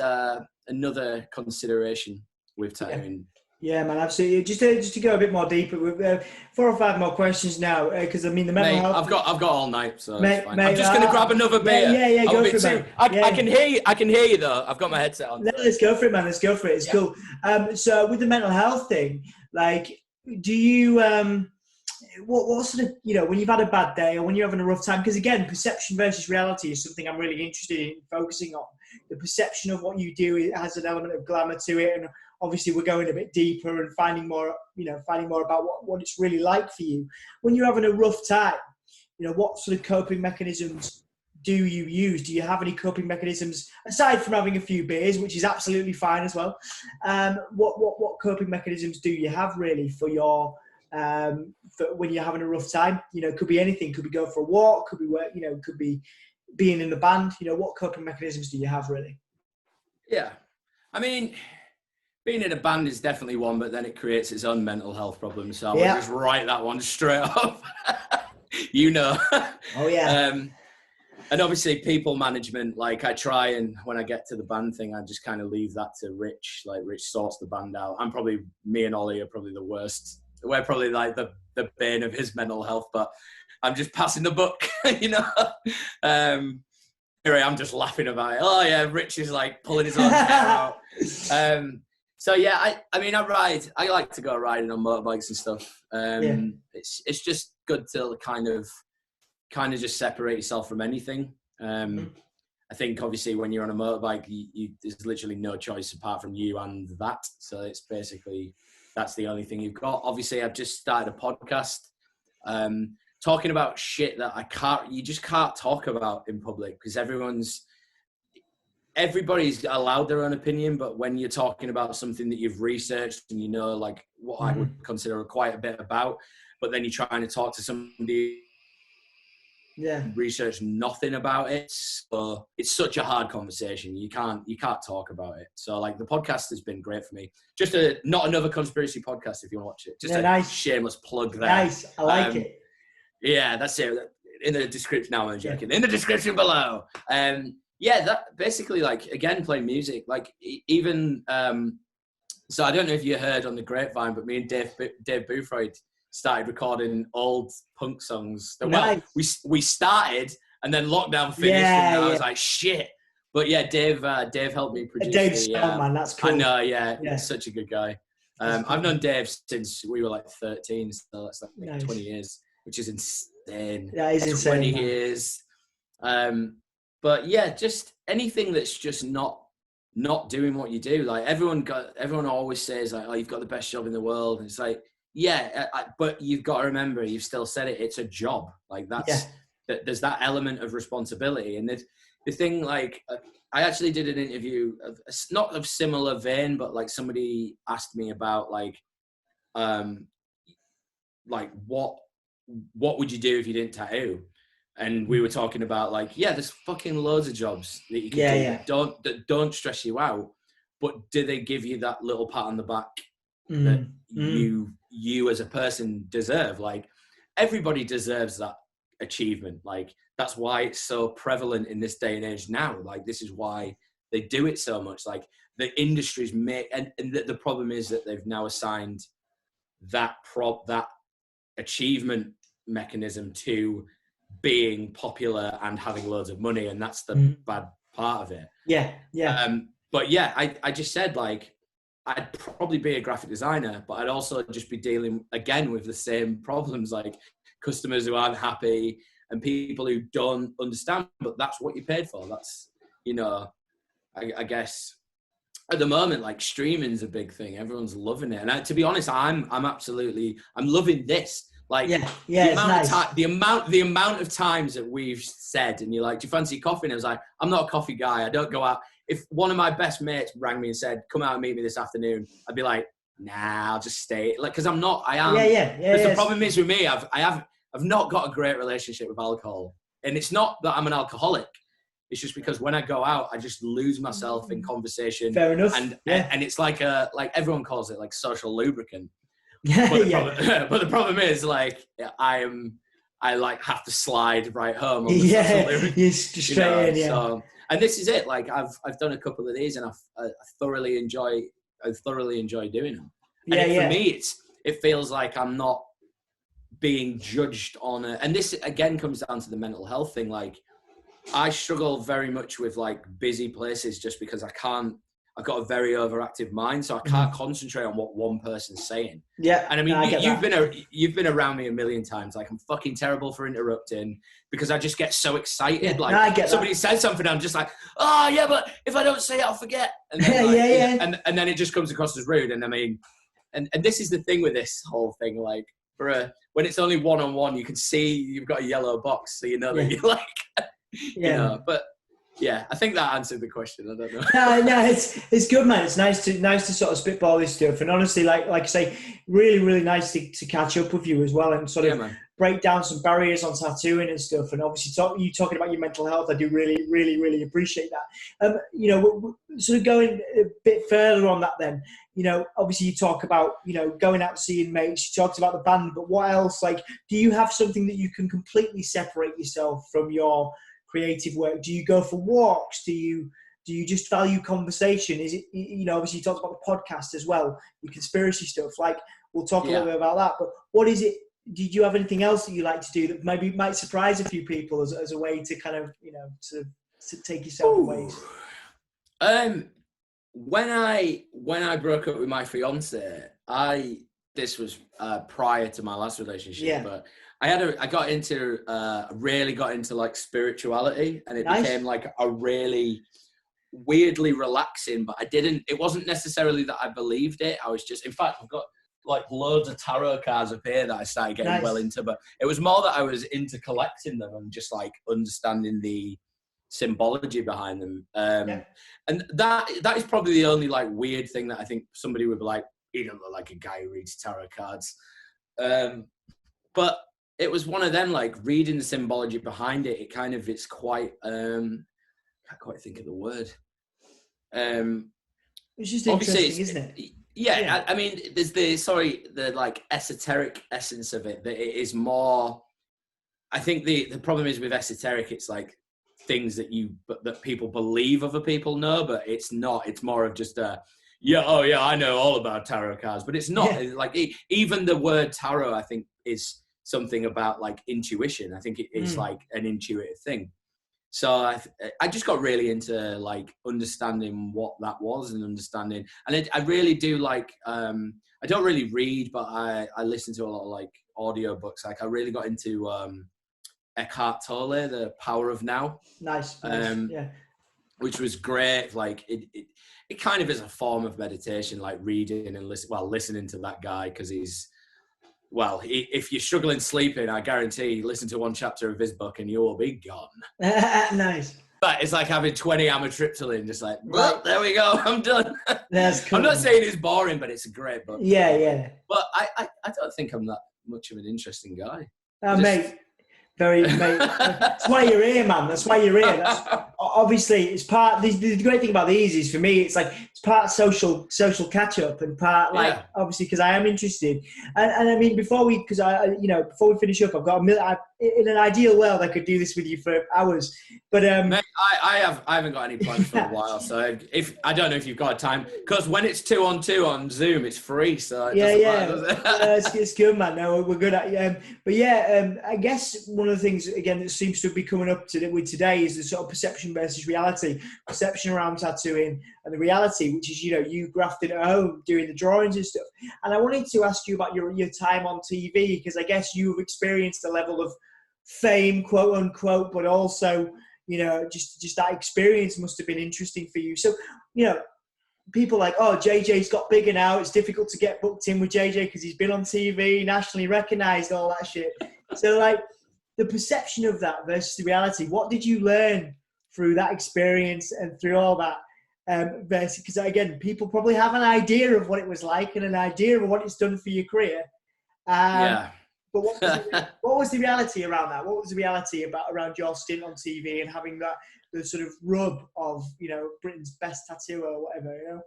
another consideration with tattooing. Yeah, man, absolutely. Just to go a bit more deeper, with 4 or 5 more questions now, because I mean the mental health. I've got all night, so it's fine. I'm just gonna grab another beer. Yeah, go for it, man. I can hear you. I can hear you though. I've got my headset on. Let's go for it, man. Let's go for it. It's cool. So with the mental health thing, like, do you what sort of, when you've had a bad day or when you're having a rough time, because again, perception versus reality is something I'm really interested in focusing on. The perception of what you do, it has an element of glamour to it, and obviously we're going a bit deeper and finding more about what it's really like for you when you're having a rough time. What sort of coping mechanisms do you use? Do you have any coping mechanisms aside from having a few beers, which is absolutely fine as well? What coping mechanisms do you have really for your for when you're having a rough time? It could be anything. Could be going for a walk. Could be work. Could be being in the band. What coping mechanisms do you have really? Yeah, I mean, being in a band is definitely one, but then it creates its own mental health problems. So I would just write that one straight off. Oh yeah. And obviously people management, like I try, and when I get to the band thing, I just kind of leave that to Rich. Like Rich sorts the band out. Me and Ollie are probably the worst. We're probably like the bane of his mental health, but I'm just passing the buck, Here I'm just laughing about it. Oh yeah, Rich is like pulling his own hair out. So yeah, I mean, I ride. I like to go riding on motorbikes and stuff. It's just good to kind of just separate yourself from anything. I think obviously when you're on a motorbike, there's literally no choice apart from you and that. So it's basically, that's the only thing you've got. Obviously, I've just started a podcast talking about shit that you just can't talk about in public, because everybody's allowed their own opinion. But when you're talking about something that you've researched and like what I would consider quite a bit about, but then you're trying to talk to somebody researched nothing about it. So it's such a hard conversation. You can't talk about it. So like the podcast has been great for me. Just not another conspiracy podcast if you want to watch it. Just a shameless plug there. Nice. I like it. Yeah, that's it. In the description now, I'm joking. In the description below. That basically, like, again, playing music, like even so I don't know if you heard on the grapevine, but me and Dave Boothroyd started recording old punk songs. Well, we started and then lockdown finished, and I was like, shit. But yeah, Dave helped me produce. Dave's man, that's cool. I know, he's such a good guy. I've known Dave since we were like 13, so that's like 20 years, which is insane. Yeah, it's insane. 20 years. But yeah, just anything that's just not doing what you do. Like everyone always says like, oh, you've got the best job in the world. And it's like, but you've got to remember, you've still said it, it's a job. Like there's that element of responsibility. And the thing, like, I actually did an interview not of similar vein, but like somebody asked me about like what would you do if you didn't tattoo? And we were talking about like, there's fucking loads of jobs that you can do that don't stress you out, but do they give you that little pat on the back that you as a person deserve? Like everybody deserves that achievement. Like that's why it's so prevalent in this day and age now. Like this is why they do it so much. Like the industries and the problem is that they've now assigned that achievement mechanism to being popular and having loads of money, and that's the bad part of it. But yeah, I just said like I'd probably be a graphic designer, but I'd also just be dealing again with the same problems, like customers who aren't happy and people who don't understand, but that's what you paid for. That's, I guess at the moment, like streaming's a big thing. Everyone's loving it. And to be honest, I'm loving this. Like the amount of times that we've said, and you're like, do you fancy coffee? And I was like, I'm not a coffee guy. I don't go out. If one of my best mates rang me and said, come out and meet me this afternoon, I'd be like, nah, I'll just stay. Like, cause I'm not, I am. Because the problem is with me, I've not got a great relationship with alcohol. And it's not that I'm an alcoholic. It's just because when I go out, I just lose myself in conversation. Fair enough. And it's like everyone calls it like social lubricant. But the problem is like I like have to slide right home. On the you're straight in. So, and this is it. Like I've done a couple of these, and I thoroughly enjoy doing them. And for me, it feels like I'm not being judged on it. And this again comes down to the mental health thing. Like I struggle very much with like busy places just because I've got a very overactive mind, so I can't concentrate on what one person's saying. Yeah. And I mean, you've been around me a million times. Like I'm fucking terrible for interrupting because I just get so excited. Like somebody says something, I'm just like, oh yeah, but if I don't say it, I'll forget. And then, and then it just comes across as rude. And I mean, and this is the thing with this whole thing. Like when it's only one-on-one, you can see you've got a yellow box, so you know that you're like, but. Yeah, I think that answered the question. I don't know. No, it's good, man. It's nice to sort of spitball this stuff, and honestly, like I say, really, really nice to catch up with you as well, and sort of break down some barriers on tattooing and stuff. And obviously, you talking about your mental health, I do really, really, really appreciate that. Sort of going a bit further on that, then, obviously you talk about going out seeing mates. You talked about the band, but what else? Like, do you have something that you can completely separate yourself from your creative work? Do you go for walks? Do you just value conversation? Is it, obviously you talked about the podcast as well, your conspiracy stuff, like we'll talk a little bit about that, but what is it, did you have anything else that you like to do that maybe might surprise a few people as a way to kind of, to take yourself away? When I broke up with my fiance, this was prior to my last relationship, but I really got into like spirituality, and it became like a really weirdly relaxing, but it wasn't necessarily that I believed it. I was just, in fact, I've got like loads of tarot cards up here that I started getting well into, but it was more that I was into collecting them and just like understanding the symbology behind them. And that is probably the only like weird thing that I think somebody would be like, you don't look like a guy who reads tarot cards. But it was one of them, like reading the symbology behind it. It's quite, I can't quite think of the word. It's just interesting, isn't it? Yeah. I mean, there's the like esoteric essence of it, that it is more, I think the problem is with esoteric, it's like things that people believe other people know, but it's not. It's more of just I know all about tarot cards, but it's not. Yeah. Like even the word tarot, I think, is something about like intuition. I think it is like an intuitive thing. So I just got really into like understanding what that was and understanding. And I really do like, I don't really read, but I listen to a lot of like audiobooks. Like I really got into Eckhart Tolle, The Power of Now. Nice. Yeah. Which was great. Like it kind of is a form of meditation, like reading and listening to that guy, because if you're struggling sleeping, I guarantee listen to one chapter of his book and you will be gone. Nice. But it's like having 20 amitriptyline, just like, well, there we go, I'm done. That's cool. I'm not saying it's boring, but it's a great book. Yeah. But I don't think I'm that much of an interesting guy. Mate. That's why you're here, man. That's why you're here. Obviously, it's part. The great thing about these is, for me, it's like it's part social catch up and part like obviously, because I am interested. And I mean, before we finish up, I've got in an ideal world I could do this with you for hours, but mate, I haven't got any plans for a while. So I don't know if you've got time, because when it's 2-on-2 on Zoom, it's free. So it's good, man. No, we're good at but I guess one of the things again that seems to be coming up with today is the sort of perception versus reality. Perception around tattooing and the reality, which is you grafted at home doing the drawings and stuff. And I wanted to ask you about your time on TV, because I guess you've experienced a level of fame, quote unquote, but also just that experience must have been interesting for you. So people like, oh, JJ's got bigger now, it's difficult to get booked in with JJ because he's been on TV, nationally recognized, all that shit. So like the perception of that versus the reality, what did you learn through that experience and through all that versus, because again, people probably have an idea of what it was like and an idea of what it's done for your career. But what was the reality around that? What was the reality around your stint on TV and having the sort of rub of Britain's best tattooer or whatever?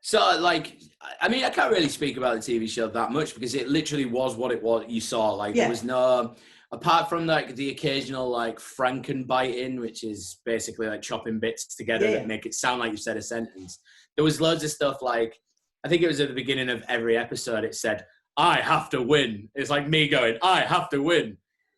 So like, I mean, I can't really speak about the TV show that much because it literally was what it was. You saw there was no, apart from like the occasional like frankenbiting, which is basically like chopping bits together that make it sound like you said a sentence. There was loads of stuff like, I think it was at the beginning of every episode, it said, I have to win. It's like me going, I have to win.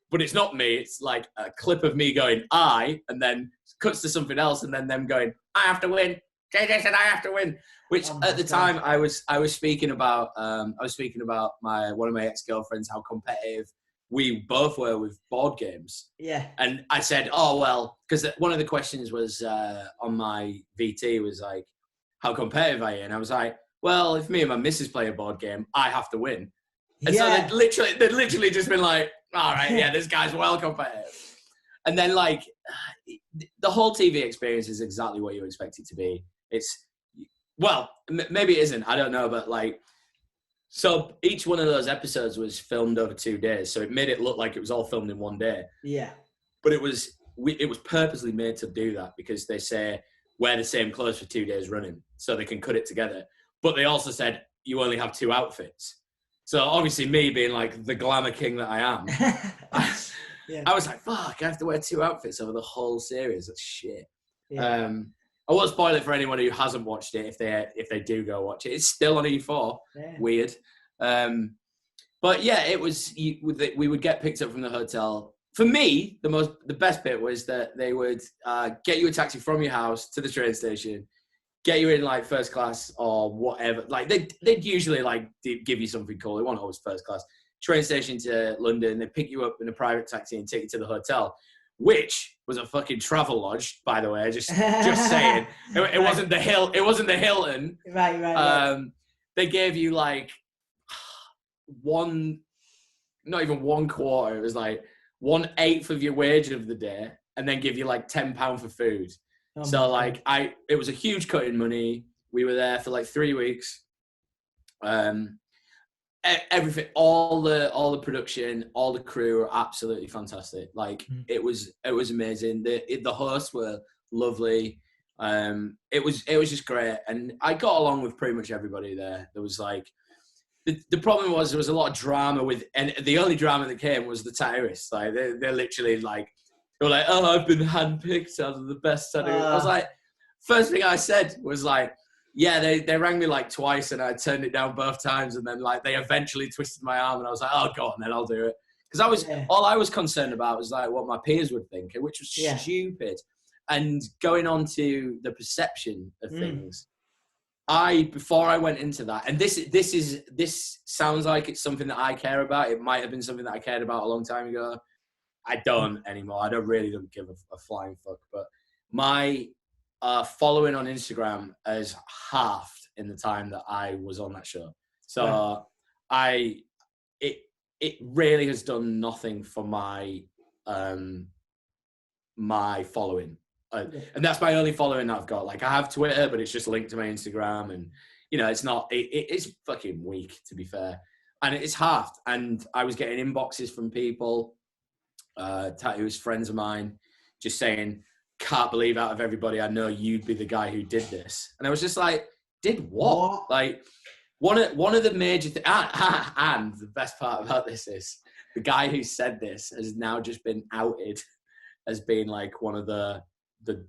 But it's not me. It's like a clip of me going, and then cuts to something else, and then them going, I have to win. JJ said I have to win. Which at the time I was speaking about one of my ex-girlfriends, how competitive we both were with board games. Yeah. And I said, oh well, because one of the questions was on my VT was like, how competitive are you? And I was like, well, if me and my missus play a board game, I have to win. And so they'd literally just been like, all right, this guy's well competitive. And then like the whole TV experience is exactly what you expect it to be. It's, well, maybe it isn't, I don't know, but like, so each one of those episodes was filmed over 2 days. So it made it look like it was all filmed in one day. Yeah. But it was purposely made to do that because they say wear the same clothes for 2 days running so they can cut it together. But they also said you only have 2 outfits. So obviously me being like the glamour king that I am, I was like, fuck, I have to wear 2 outfits over the whole series. That's shit. Yeah. I won't spoil it for anyone who hasn't watched it if they do go watch it. It's still on E4. Yeah. Weird. But yeah, it was, we would get picked up from the hotel. For me, the best bit was that they would get you a taxi from your house to the train station, get you in like first class or whatever. Like they'd usually like give you something cool. They weren't always first class. Train station to London. They pick you up in a private taxi and take you to the hotel, which was a fucking travel lodge, by the way. Just saying, it wasn't the Hilton. Right. They gave you like not even 1/4. It was like 1/8 of your wage of the day, and then give you like £10 for food. So like it was a huge cut in money. We were there for like 3 weeks. everything, all the production, all the crew are absolutely fantastic. Like it was amazing. The hosts were lovely. It was just great, and I got along with pretty much everybody there. There was like the problem was there was a lot of drama and the only drama that came was the tattooists. Like they're literally like, they were like, oh, I've been handpicked out of the best tattooist. I was like, first thing I said was like, yeah, they rang me like twice and I turned it down both times, and then like they eventually twisted my arm and I was like, oh god, and then I'll do it. Because all I was concerned about was like what my peers would think, which was stupid. And going on to the perception of things, before I went into that, and this sounds like it's something that I care about. It might have been something that I cared about a long time ago. I don't anymore. I don't give a flying fuck. But my following on Instagram has halved in the time that I was on that show. So it really has done nothing for my my following. And that's my only following that I've got. Like I have Twitter, but it's just linked to my Instagram, and you know, it's not. It's fucking weak, to be fair, and it's halved. And I was getting inboxes from people, tattooist friends of mine, just saying, "Can't believe out of everybody I know, you'd be the guy who did this." And I was just like, "Did what?" Like one of the major things. And the best part about this is the guy who said this has now just been outed as being like one of the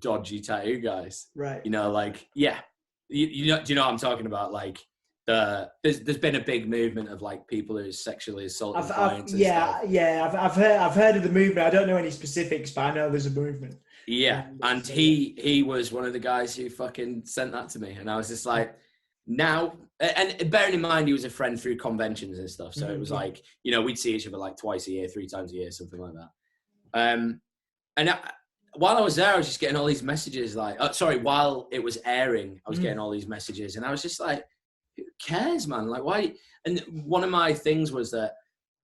dodgy tattoo guys, right? You know, like you know, do you know what I'm talking about? Like there's been a big movement of like people who sexually assault clients. I've heard of the movement. I don't know any specifics, but I know there's a movement. Yeah, and he was one of the guys who fucking sent that to me, and I was just like, now, and bearing in mind he was a friend through conventions and stuff, so it was like, you know, we'd see each other like twice a year, 3 times a year, something like that. And while I was there, I was just getting all these messages like, while it was airing, I was getting all these messages, and I was just like, who cares, man? Like, why? And one of my things was that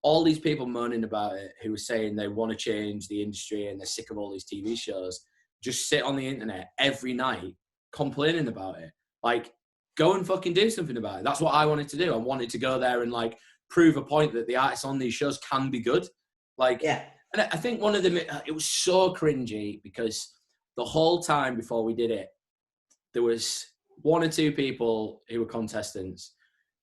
all these people moaning about it, who were saying they want to change the industry and they're sick of all these TV shows, just sit on the internet every night complaining about it. Like, go and fucking do something about it. That's what I wanted to do. I wanted to go there and like prove a point that the artists on these shows can be good. Like, and I think one of them, it was so cringy because the whole time before we did it, there was 1 or 2 people who were contestants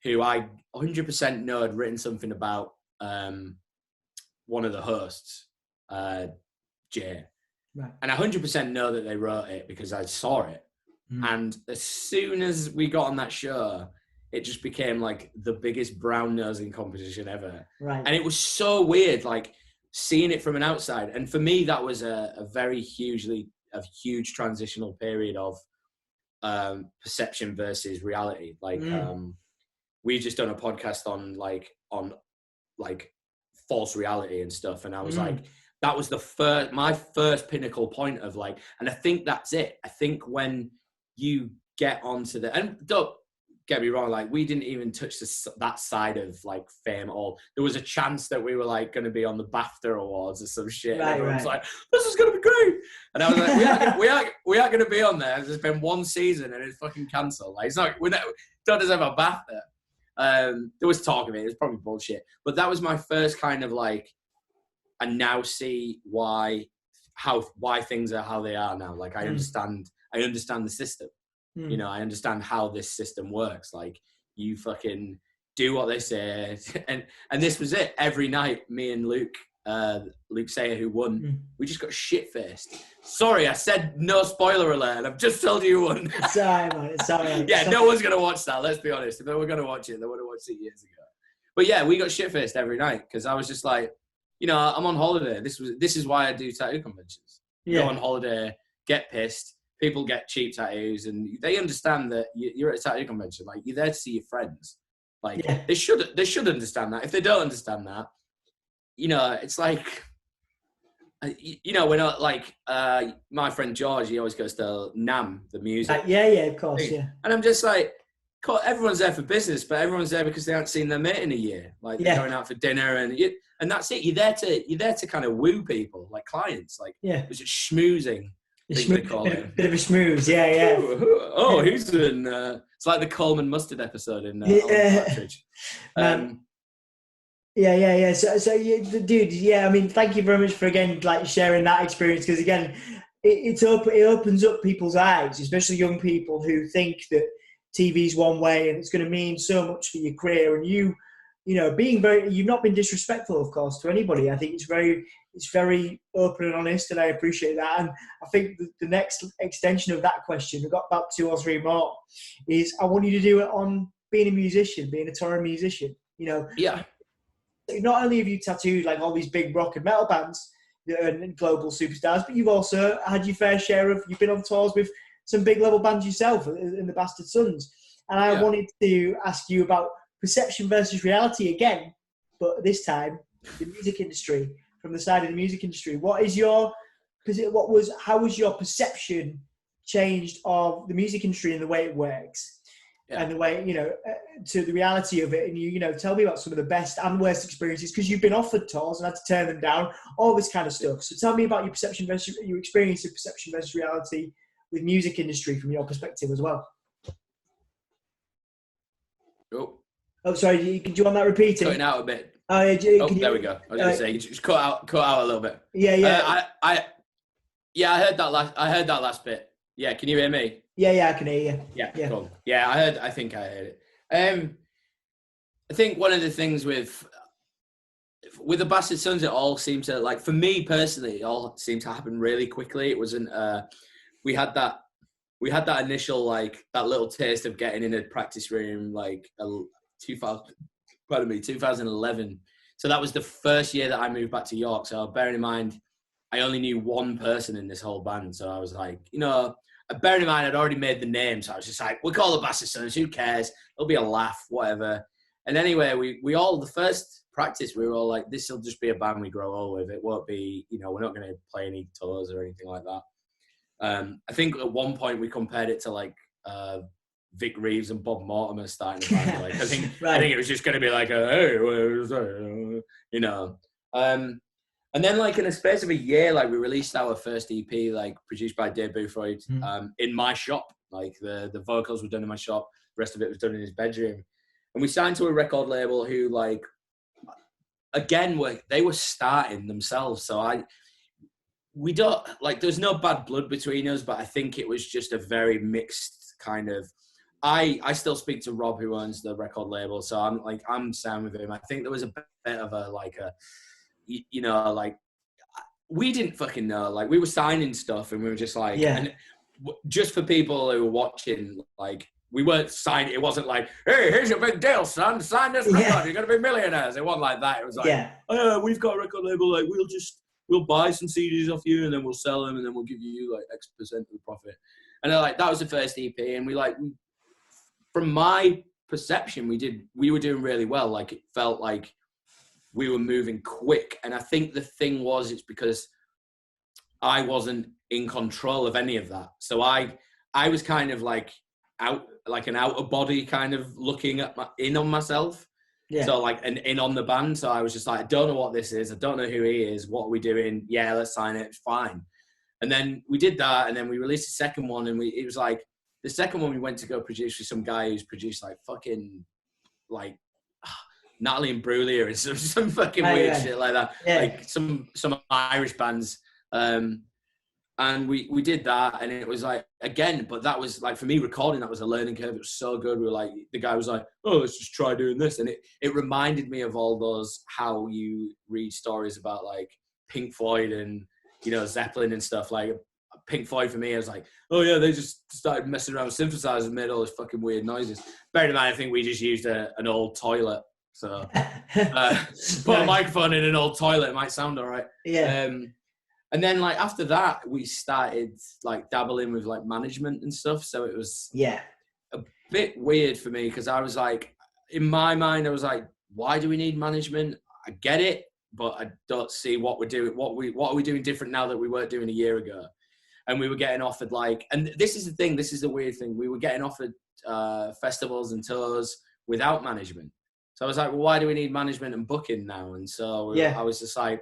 who I 100% know had written something about one of the hosts, Jay. Right. And I 100% know that they wrote it because I saw it. And as soon as we got on that show, it just became like the biggest brown nosing competition ever. Right. And it was so weird, like, seeing it from an outside. And for me, that was a huge transitional period of perception versus reality. Like we just done a podcast on false reality and stuff, and I was like, that was my first pinnacle point of like, and I think that's it. I think when you get onto and don't get me wrong, like we didn't even touch that side of like fame at all. There was a chance that we were like going to be on the BAFTA awards or some shit. Right, and everyone's like, this is going to be great. And I was like, we are going to be on there. There's been 1 season and it's fucking cancelled. Like, it's not, don't deserve a BAFTA. There was talk of it. It was probably bullshit. But that was my first kind of like, I now see why things are how they are now. Like I understand the system. You know, I understand how this system works. Like, you fucking do what they say. And this was it. Every night, me and Luke Sayer, who won, we just got shit-faced. Sorry, I said no spoiler alert. I've just told you who won. It's all right, man. It's all right. Yeah, no one's going to watch that, let's be honest. If they were going to watch it, they would have watched it years ago. But yeah, we got shit-faced every night because I was just like, you know, I'm on holiday. This is why I do tattoo conventions. Go on holiday, get pissed. People get cheap tattoos, and they understand that you're at a tattoo convention. Like, you're there to see your friends. Like, they should understand that. If they don't understand that, you know, it's like, you know, we're not like my friend George. He always goes to NAM, the music. Of course, yeah. And I'm just like, everyone's there for business, but everyone's there because they haven't seen their mate in a year. Like, they're going out for dinner, and that's it. You're there to kind of woo people, like clients. Like, was it schmoozing? Bit of a schmooze, yeah. Oh, he's in. It's like the Coleman Mustard episode in Partridge. Yeah. So dude, yeah. I mean, thank you very much for again like sharing that experience because again, it opens up people's eyes, especially young people who think that TV's one way and it's going to mean so much for your career. And you know, being very, you've not been disrespectful, of course, to anybody. I think it's very open and honest, and I appreciate that. And I think the next extension of that question, we've got about 2 or 3 more, is I want you to do it on being a musician, being a touring musician. You know, Yeah. not only have you tattooed like all these big rock and metal bands and global superstars, but you've also had your fair share of, you've been on tours with some big level bands yourself in the Bastard Sons. And I wanted to ask you about perception versus reality again, but this time the music industry, from the side of the music industry. How was your perception changed of the music industry and the way it works? And the way, you know, to the reality of it. And you know, tell me about some of the best and worst experiences because you've been offered tours and had to turn them down, all this kind of stuff. So tell me about your perception versus your experience of perception versus reality with music industry from your perspective as well. Oh, sorry. Do you want that repeating? Cutting out a bit. There we go. I was going to say, just cut out a little bit. Yeah. I heard that last bit. Yeah, can you hear me? Yeah, I can hear you. Yeah, cool. Yeah, I think I heard it. I think one of the things with the Bastard Sons, it all seemed to, like, for me personally, it all seemed to happen really quickly. It wasn't, we had that initial, like, that little taste of getting in a practice room, like, 2011. So that was the first year that I moved back to York. So bearing in mind, I only knew one person in this whole band. So I was like, you know, bearing in mind, I'd already made the name. So I was just like, we'll call the Bastard Sons. Who cares? It'll be a laugh, whatever. And anyway, we all, the first practice, we were all like, this will just be a band we grow old with. It won't be, you know, we're not going to play any tours or anything like that. I think at one point we compared it to like Vic Reeves and Bob Mortimer starting the band. Like, I think it was just going to be like, hey, you know. And then, like, in a space of a year, like, we released our first EP, like, produced by Dave Boothroyd, in my shop. Like, the vocals were done in my shop. The rest of it was done in his bedroom. And we signed to a record label who, like, again, they were starting themselves. So we don't, like, there's no bad blood between us, but I think it was just a very mixed kind of, I still speak to Rob, who owns the record label. So I'm sound with him. I think there was a bit of you know, like, we didn't fucking know. Like, we were signing stuff and we were just like, and just for people who were watching, like, we weren't signing. It wasn't like, hey, here's your big deal, son. Sign this record. You're going to be millionaires. It wasn't like that. It was like, oh, we've got a record label. Like, we'll buy some CDs off you and then we'll sell them and then we'll give you like X% of the profit. And they're like, that was the first EP. And we from my perception, we were doing really well. Like, it felt like we were moving quick. And I think the thing was, it's because I wasn't in control of any of that. So I was kind of like an outer body kind of looking in on myself. Yeah. So like, and in on the band. So I was just like, I don't know what this is. I don't know who he is. What are we doing? Yeah, let's sign it. It's fine. And then we did that. And then we released the second one. And it was like, the second one we went to go produce with some guy who's produced like fucking like Natalie and Brulia and some fucking weird shit like that. Yeah. Like some Irish bands. And we did that, and it was like, again, but that was like, for me, recording, that was a learning curve. It was so good. We were like, the guy was like, oh, let's just try doing this. And it reminded me of all those, how you read stories about like Pink Floyd and, you know, Zeppelin and stuff. Like Pink Floyd, for me, I was like, oh yeah, they just started messing around with synthesizers and made all these fucking weird noises. Bear in mind, I think we just used an old toilet. So put a microphone in an old toilet, it might sound all right. Yeah. And then like after that, we started like dabbling with like management and stuff. So it was a bit weird for me, because I was like, in my mind, I was like, why do we need management? I get it, but I don't see what we're doing. What are we doing different now that we weren't doing a year ago? And we were getting offered like, and this is the thing, this is the weird thing. We were getting offered festivals and tours without management. So I was like, well, why do we need management and booking now? And so I was just like,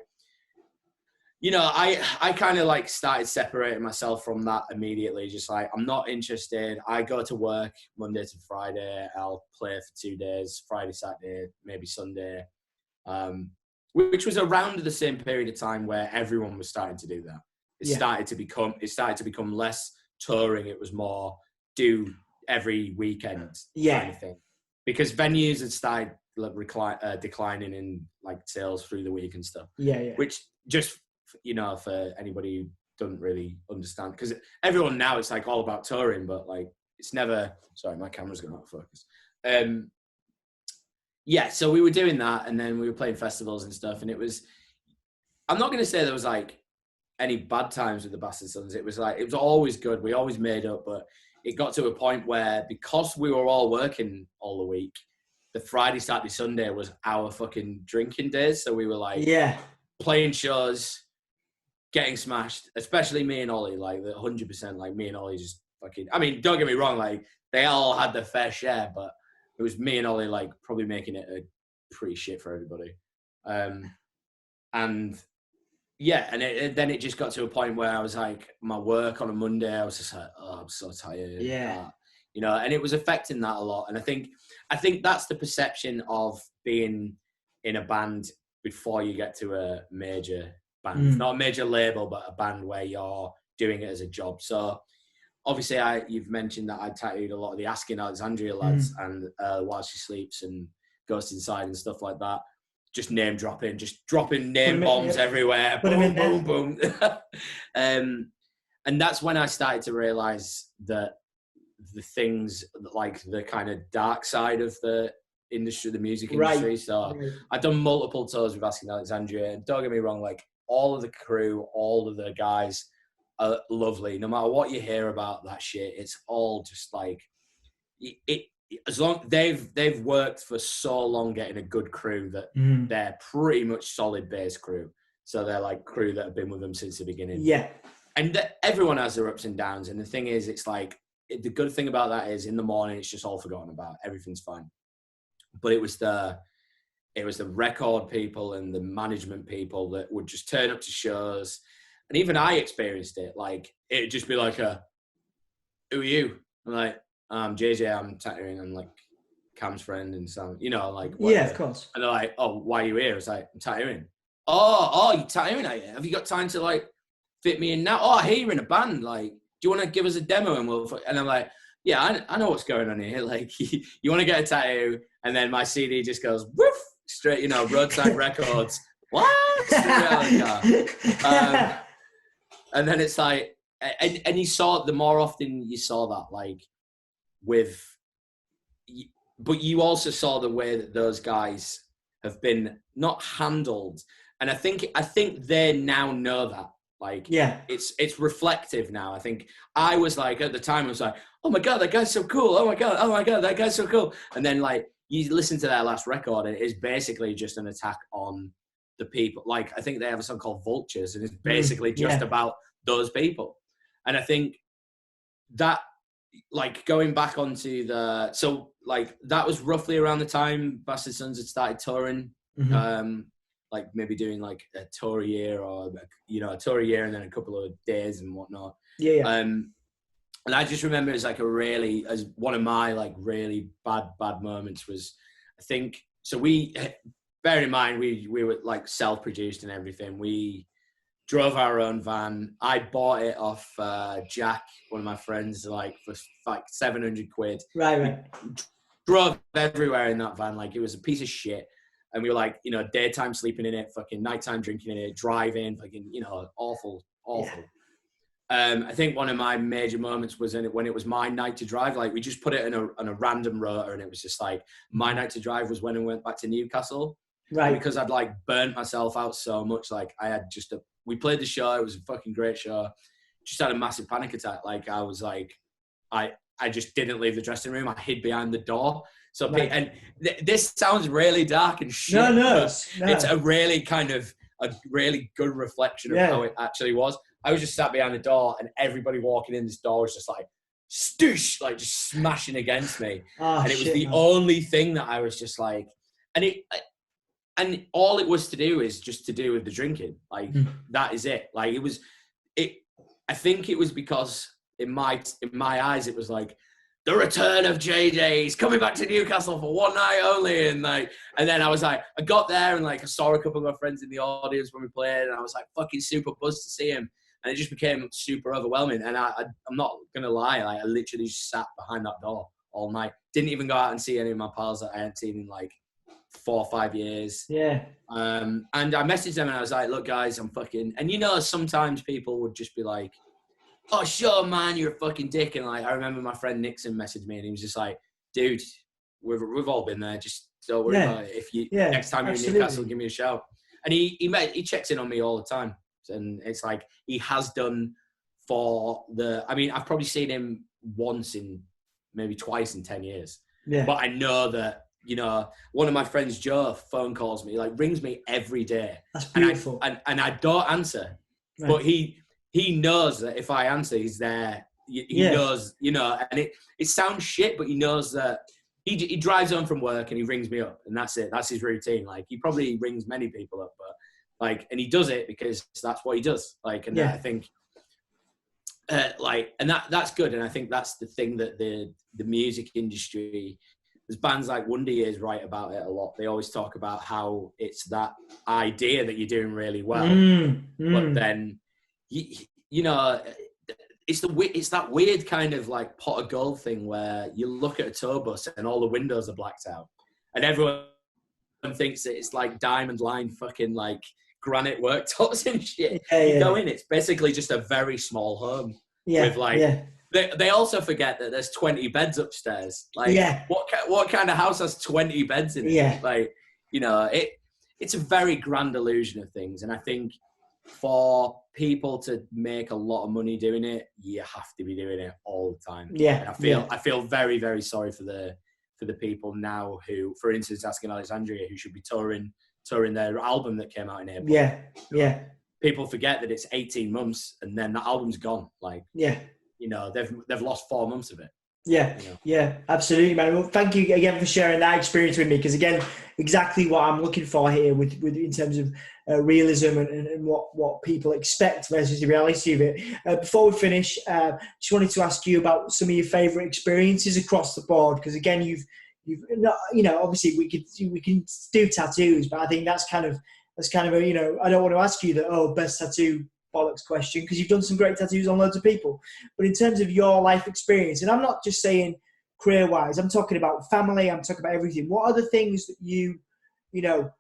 you know, I kind of like started separating myself from that immediately. Just like, I'm not interested. I go to work Monday to Friday. I'll play for 2 days, Friday, Saturday, maybe Sunday. which was around the same period of time where everyone was starting to do that. It started to become less touring. It was more do every weekend kind of thing, because venues had started declining in like sales through the week and stuff. Which just, you know, for anybody who doesn't really understand, because everyone now it's like all about touring, but like it's never. Sorry, my camera's going out of focus. So we were doing that, and then we were playing festivals and stuff, and it was. I'm not going to say there was like any bad times with the Bastard Sons. It was always good. We always made up, but it got to a point where, because we were all working all the week, the Friday, Saturday, Sunday was our fucking drinking days. So we were like, playing shows, getting smashed, especially me and Ollie, like the 100%, like me and Ollie just fucking, I mean, don't get me wrong, like they all had their fair share, but it was me and Ollie, like probably making it a pretty shit for everybody. Then it just got to a point where I was like, my work on a Monday, I was just like, oh, I'm so tired. You know, and it was affecting that a lot. And I think that's the perception of being in a band before you get to a major band, not a major label, but a band where you're doing it as a job. So obviously you've mentioned that I tattooed a lot of the Asking Alexandria lads and While She Sleeps and Ghost Inside and stuff like that. Just name dropping, just dropping name bombs everywhere. Boom, boom, boom. And that's when I started to realize that the things, like the kind of dark side of the industry, the music industry. So I've done multiple tours with Asking Alexandria, and don't get me wrong, like all of the crew, all of the guys are lovely. No matter what you hear about that shit, it's all just like it. As long they've worked for so long getting a good crew that they're pretty much solid bass crew. So they're like crew that have been with them since the beginning. And everyone has their ups and downs. And the thing is, it's like the good thing about that is in the morning it's just all forgotten about. Everything's fine. But it was the record people and the management people that would just turn up to shows. And even I experienced it. Like it'd just be like who are you? I'm like, JJ, I'm tattooing. I'm like Cam's friend and some, you know, like whatever. Of course. And they're like, oh, why are you here? I was like, I'm tattooing. Oh, you tattooing, are you? Have you got time to like fit me in now? Oh, I hear you're in a band. Like, do you want to give us a demo? And I'm like, yeah, I know what's going on here. Like, you want to get a tattoo, and then my CD just goes woof straight, you know, Roadside Records. What? Straight out of the car. And then it's like, and you saw the more often you saw that, like. But you also saw the way that those guys have been not handled, and I think they now know that. Like, it's reflective now. I think I was like at the time I was like, oh my god, that guy's so cool. Oh my god, that guy's so cool. And then like you listen to their last record, and it is basically just an attack on the people. Like I think they have a song called Vultures, and it's basically just about those people. And I think that. Like going back onto that was roughly around the time Bastard Sons had started touring, like maybe doing like a tour a year, or you know, a tour a year and then a couple of days and whatnot. And I just remember as one of my like really bad moments was, I think so. Bear in mind we were like self-produced and everything. We drove our own van. I bought it off Jack, one of my friends, like for like 700 quid. Right. Drove everywhere in that van. Like it was a piece of shit. And we were like, you know, daytime sleeping in it, fucking nighttime drinking in it, driving, fucking, you know, awful. I think one of my major moments was when it was my night to drive. Like we just put it on a random rotor, and it was just like my night to drive was when I went back to Newcastle. Right. Because I'd like burnt myself out so much. Like I had we played the show. It was a fucking great show. Just had a massive panic attack. Like I was like, I just didn't leave the dressing room. I hid behind the door. So, and this sounds really dark and shit. No. It's a really good reflection of how it actually was. I was just sat behind the door, and everybody walking in this door was just like, stoosh, like just smashing against me. And it was the only thing that I was just like, and all it was to do is just to do with the drinking. Like that is it. Like I think it was because in my eyes, it was like the return of JJ. He's coming back to Newcastle for one night only. And then I was like, I got there and like I saw a couple of my friends in the audience when we played, and I was like fucking super buzzed to see him. And it just became super overwhelming. And I'm not gonna lie, like I literally just sat behind that door all night. Didn't even go out and see any of my pals that I hadn't seen in like 4 or 5 years. Yeah. And I messaged them and I was like, look guys, I'm fucking, and you know, sometimes people would just be like, oh sure man, you're a fucking dick. And like I remember my friend Nixon messaged me and he was just like, dude, we've all been there, just don't worry about it. If you next time you're in Newcastle, give me a shout. And he checks in on me all the time. And it's like he has done I've probably seen him once in maybe twice in 10 years. Yeah. But I know that, you know, one of my friends, Joe, phone calls me, like rings me every day. That's beautiful. And I don't answer. Right. But he knows that if I answer, he's there. He knows, you know, and it sounds shit, but he knows that he drives home from work and he rings me up and that's it. That's his routine. Like he probably rings many people up, but like, and he does it because that's what he does. Like, and I think, and that's good. And I think that's the thing that the music industry, there's bands like Wonder Years write about it a lot. They always talk about how it's that idea that you're doing really well, but then you know, it's that weird kind of like pot of gold thing where you look at a tour bus and all the windows are blacked out, and everyone thinks that it's like diamond line fucking like granite worktops and shit. You go in, it's basically just a very small home with like. They also forget that there's 20 beds upstairs. Like, what kind of house has 20 beds in it? Yeah. Like, you know, it's a very grand illusion of things. And I think for people to make a lot of money doing it, you have to be doing it all the time. Yeah. And I feel very, very sorry for the people now who, for instance, Asking Alexandria, who should be touring their album that came out in April. Yeah. Yeah. People forget that it's 18 months and then the album's gone. Like, you know, they've lost 4 months of it. Yeah, you know? Yeah, absolutely, man. Well, thank you again for sharing that experience with me, because again, exactly what I'm looking for here with in terms of realism and what people expect versus the reality of it. Before we finish, just wanted to ask you about some of your favourite experiences across the board, because again, you've not, you know, obviously we can do tattoos, but I think that's kind of a, you know, I don't want to ask you the best tattoo bollocks question, because you've done some great tattoos on loads of people, but in terms of your life experience, and I'm not just saying career wise, I'm talking about family, I'm talking about everything. What are the things that you know,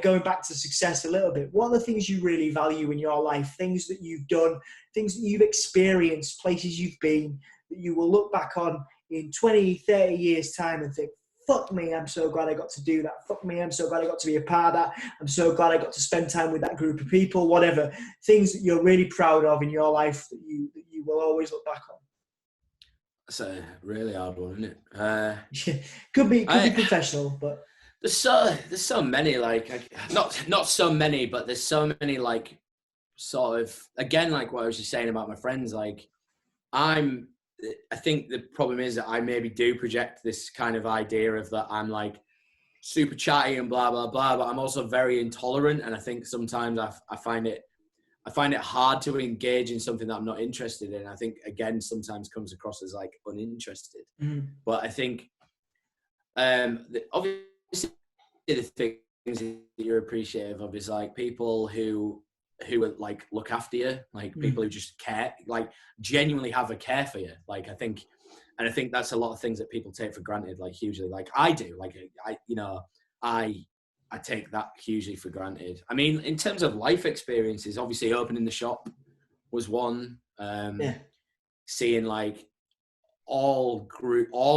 going back to success a little bit, what are the things you really value in your life, things that you've done, things that you've experienced, places you've been, that you will look back on in 20, 30 years time and think, fuck me, I'm so glad I got to do that. Fuck me, I'm so glad I got to be a part of that. I'm so glad I got to spend time with that group of people, whatever. Things that you're really proud of in your life that you will always look back on. That's a really hard one, isn't it? Could be professional, but... There's so many, like, not so many, but there's so many, like, sort of, again, like what I was just saying about my friends, like, I think the problem is that I maybe do project this kind of idea of that I'm like super chatty and blah, blah, blah, but I'm also very intolerant. And I think sometimes I find it hard to engage in something that I'm not interested in. I think, again, sometimes comes across as like uninterested. But I think, obviously the things that you're appreciative of is like people who like look after you, like people who just care, like genuinely have a care for you. Like I think that's a lot of things that people take for granted, like hugely. Like I do, like I take that hugely for granted. I mean, in terms of life experiences, obviously opening the shop was one. Seeing like all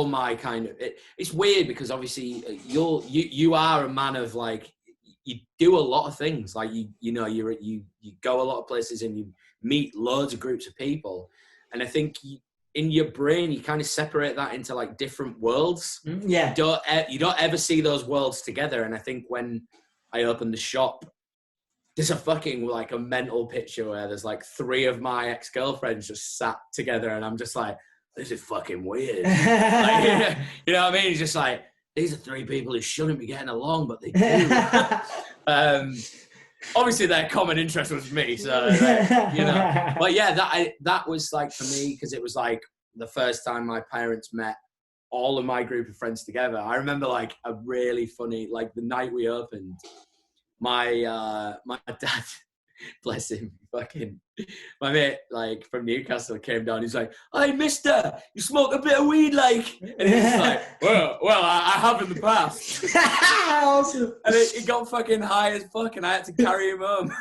my kind of, it's weird because obviously you are a man of like, you do a lot of things, like you go a lot of places and you meet loads of groups of people, and I think in your brain you kind of separate that into like different worlds. You don't ever see those worlds together. And I think when I opened the shop, there's a fucking like a mental picture where there's like 3 of my ex-girlfriends just sat together, and I'm just like, this is fucking weird. Like, you know what I mean? It's just like, these are 3 people who shouldn't be getting along, but they do. Obviously, their common interest was me, so you know. But yeah, that was like for me, because it was like the first time my parents met all of my group of friends together, I remember like a really funny, like the night we opened, my dad, bless him, fucking, my mate, like from Newcastle came down. He's like, "Hey, mister, you smoke a bit of weed, like?" And he's like, well, I have in the past. Awesome. And he got fucking high as fuck, and I had to carry him home.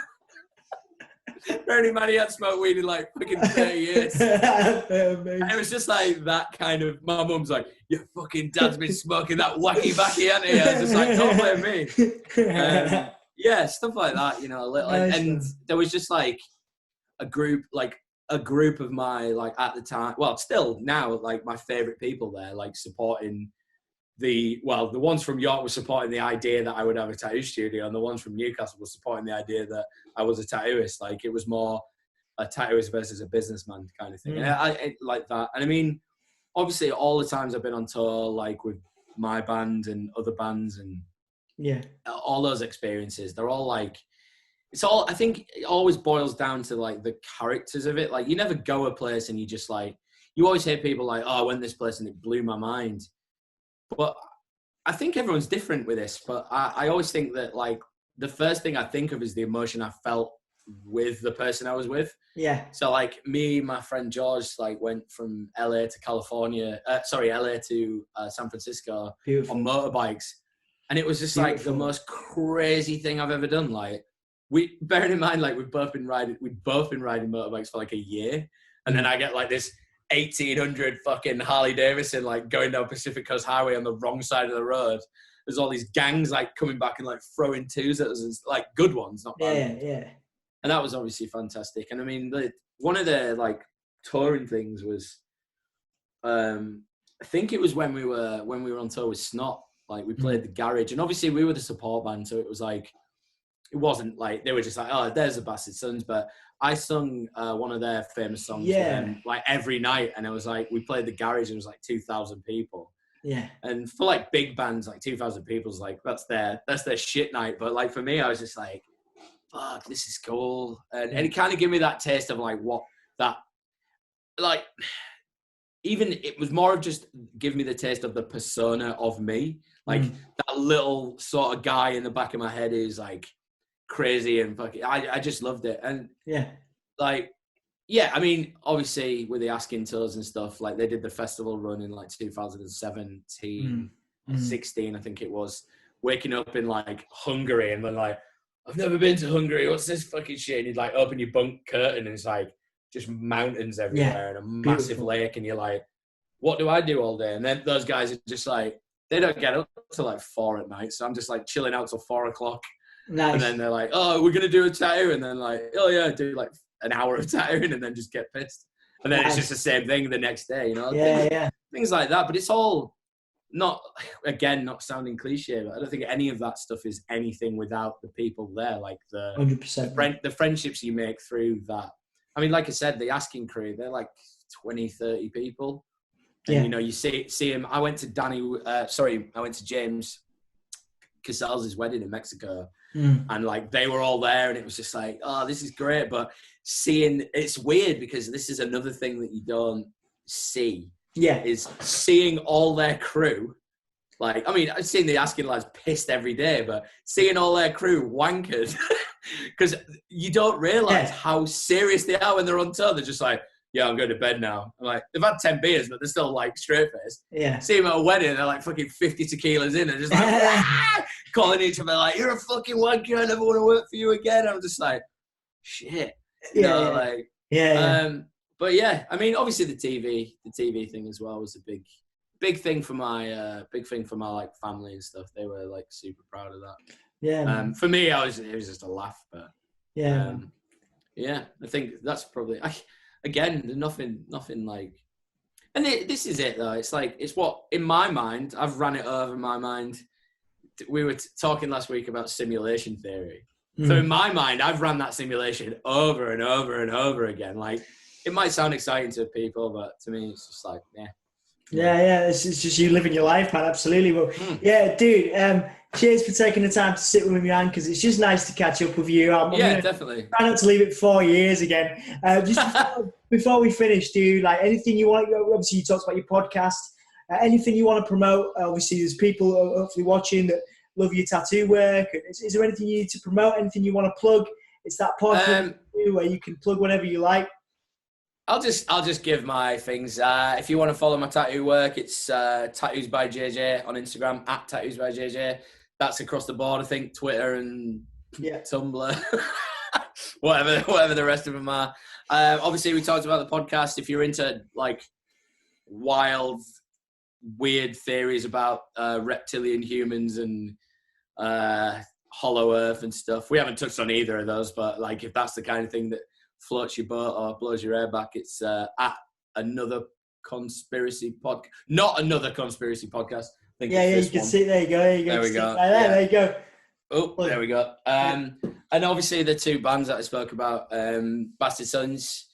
Apparently, man, he had smoked weed in like fucking 30 years. And it was just like that kind of. My mum's like, "Your fucking dad's been smoking that wacky backy, hasn't he?" I was just like, "Don't blame me." Yeah, stuff like that, you know. And there was just like a group of my, like, at the time, well, still now, like my favorite people there, like supporting the ones from York were supporting the idea that I would have a tattoo studio, and the ones from Newcastle were supporting the idea that I was a tattooist. Like, it was more a tattooist versus a businessman kind of thing. And I like that. And I mean, obviously all the times I've been on tour, like with my band and other bands, and all those experiences, they're all like, I think it always boils down to like the characters of it. Like, you never go a place and you just like, you always hear people like, "Oh, I went this place and it blew my mind." But I think everyone's different with this. But I always think that like the first thing I think of is the emotion I felt with the person I was with. Yeah. So like my friend George, like went from LA to California, LA to San Francisco. Beautiful. On motorbikes. And it was just like the most crazy thing I've ever done. Like, bearing in mind, like we'd both been riding motorbikes for like a year. And then I get like this 1800 fucking Harley Davidson, like going down Pacific Coast Highway on the wrong side of the road. There's all these gangs like coming back and like throwing twos at us, like good ones, not bad ones. Yeah. And that was obviously fantastic. And I mean, one of the like touring things was, I think it was when we were on tour with Snot. Like, we played the Garage, and obviously we were the support band, so it was like, it wasn't like they were just like, "Oh, there's the Bastard Sons," but I sung one of their famous songs for them, like every night, and it was like, we played the Garage, and it was like 2,000 people. Yeah. And for like big bands, like 2,000 people's like, that's their shit night. But like for me, I was just like, fuck, this is cool. And it kind of gave me that taste of like what that, like, even it was more of just give me the taste of the persona of me. Like that little sort of guy in the back of my head is like crazy and fucking, I just loved it. And I mean, obviously with the Asking tours and stuff, like they did the festival run in like 2017, 16, I think it was, waking up in like Hungary, and then like, "I've never been to Hungary. What's this fucking shit?" And you'd like open your bunk curtain and it's like just mountains everywhere and a massive lake, and you're like, what do I do all day? And then those guys are just like, they don't get up till like 4 at night, so I'm just like chilling out till 4 o'clock. Nice. And then they're like, "Oh, we're gonna do a tattoo," and then like, "Oh yeah," do like an hour of tattooing, and then just get pissed. And then it's just the same thing the next day, you know? Things like that. But it's all not sounding cliche, but I don't think any of that stuff is anything without the people there, like the 100%. The friendships you make through that. I mean, like I said, the Asking crew, they're like 20, 30 people. And, you know, you see him. I went to James Casel's wedding in Mexico. And like they were all there, and it was just like, oh, this is great. But it's weird because this is another thing that you don't see. Is seeing all their crew. Like, I mean, I've seen the Asking lads pissed every day, but seeing all their crew wankered, because you don't realise how serious they are when they're on tour. They're just like, "Yeah, I'm going to bed now." I'm like, they've had 10 beers, but they're still like straight faced. Yeah. See them at a wedding, they're like fucking 50 tequilas in, and just like calling each other like, "You're a fucking wanker. I never want to work for you again." I'm just like, shit. But yeah, I mean, obviously the TV thing as well was a big thing for my like family and stuff. They were like super proud of that. Yeah. For me, it was just a laugh, but I think that's probably. Again, nothing like, and this is it though. It's like, it's what, in my mind, I've ran it over in my mind. We were talking last week about simulation theory. So in my mind, I've ran that simulation over and over and over again. Like, it might sound exciting to people, but to me, it's just like, yeah. It's just you living your life, man. Absolutely. Well, yeah, dude. cheers for taking the time to sit with me, man, because it's just nice to catch up with you. Definitely. Try not to leave it 4 years again. Just before we finish, anything you want? Obviously, you talked about your podcast. Anything you want to promote? Obviously, there's people hopefully watching that love your tattoo work. Is there anything you need to promote? Anything you want to plug? It's that podcast where you can plug whatever you like. I'll just give my things. If you want to follow my tattoo work, it's Tattoos by JJ on Instagram, at Tattoos by JJ. That's across the board, I think, Twitter and Tumblr, whatever the rest of them are. Obviously, we talked about the podcast. If you're into like wild, weird theories about reptilian humans and hollow Earth and stuff, we haven't touched on either of those. But like, if that's the kind of thing that floats your boat or blows your hair back, it's at another conspiracy podcast. Not another conspiracy podcast. I think you can see. There you go. There we go. There you go. Oh, there we go. And obviously the two bands that I spoke about, Bastard Sons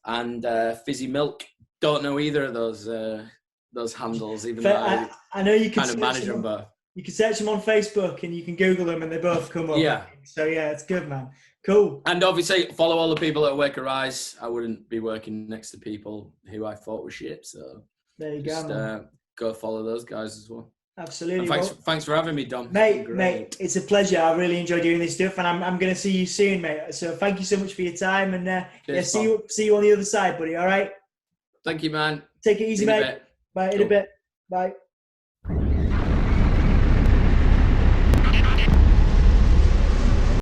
and Fizzy Milk. Don't know either of those handles, even though I know you can kind of manage them both. You can search them on Facebook and you can Google them and they both come up. Yeah. So it's good, man. Cool. And obviously follow all the people at Wake Arise. I wouldn't be working next to people who I thought were shit. So there you go. Go follow those guys as well. Absolutely. Thanks for having me, Dom. Mate, it's a pleasure. I really enjoy doing this stuff, and I'm going to see you soon, mate. So thank you so much for your time, and Cheers, see you on the other side, buddy. All right. Thank you, man. Take it easy, mate. Bye. In a bit. Bye.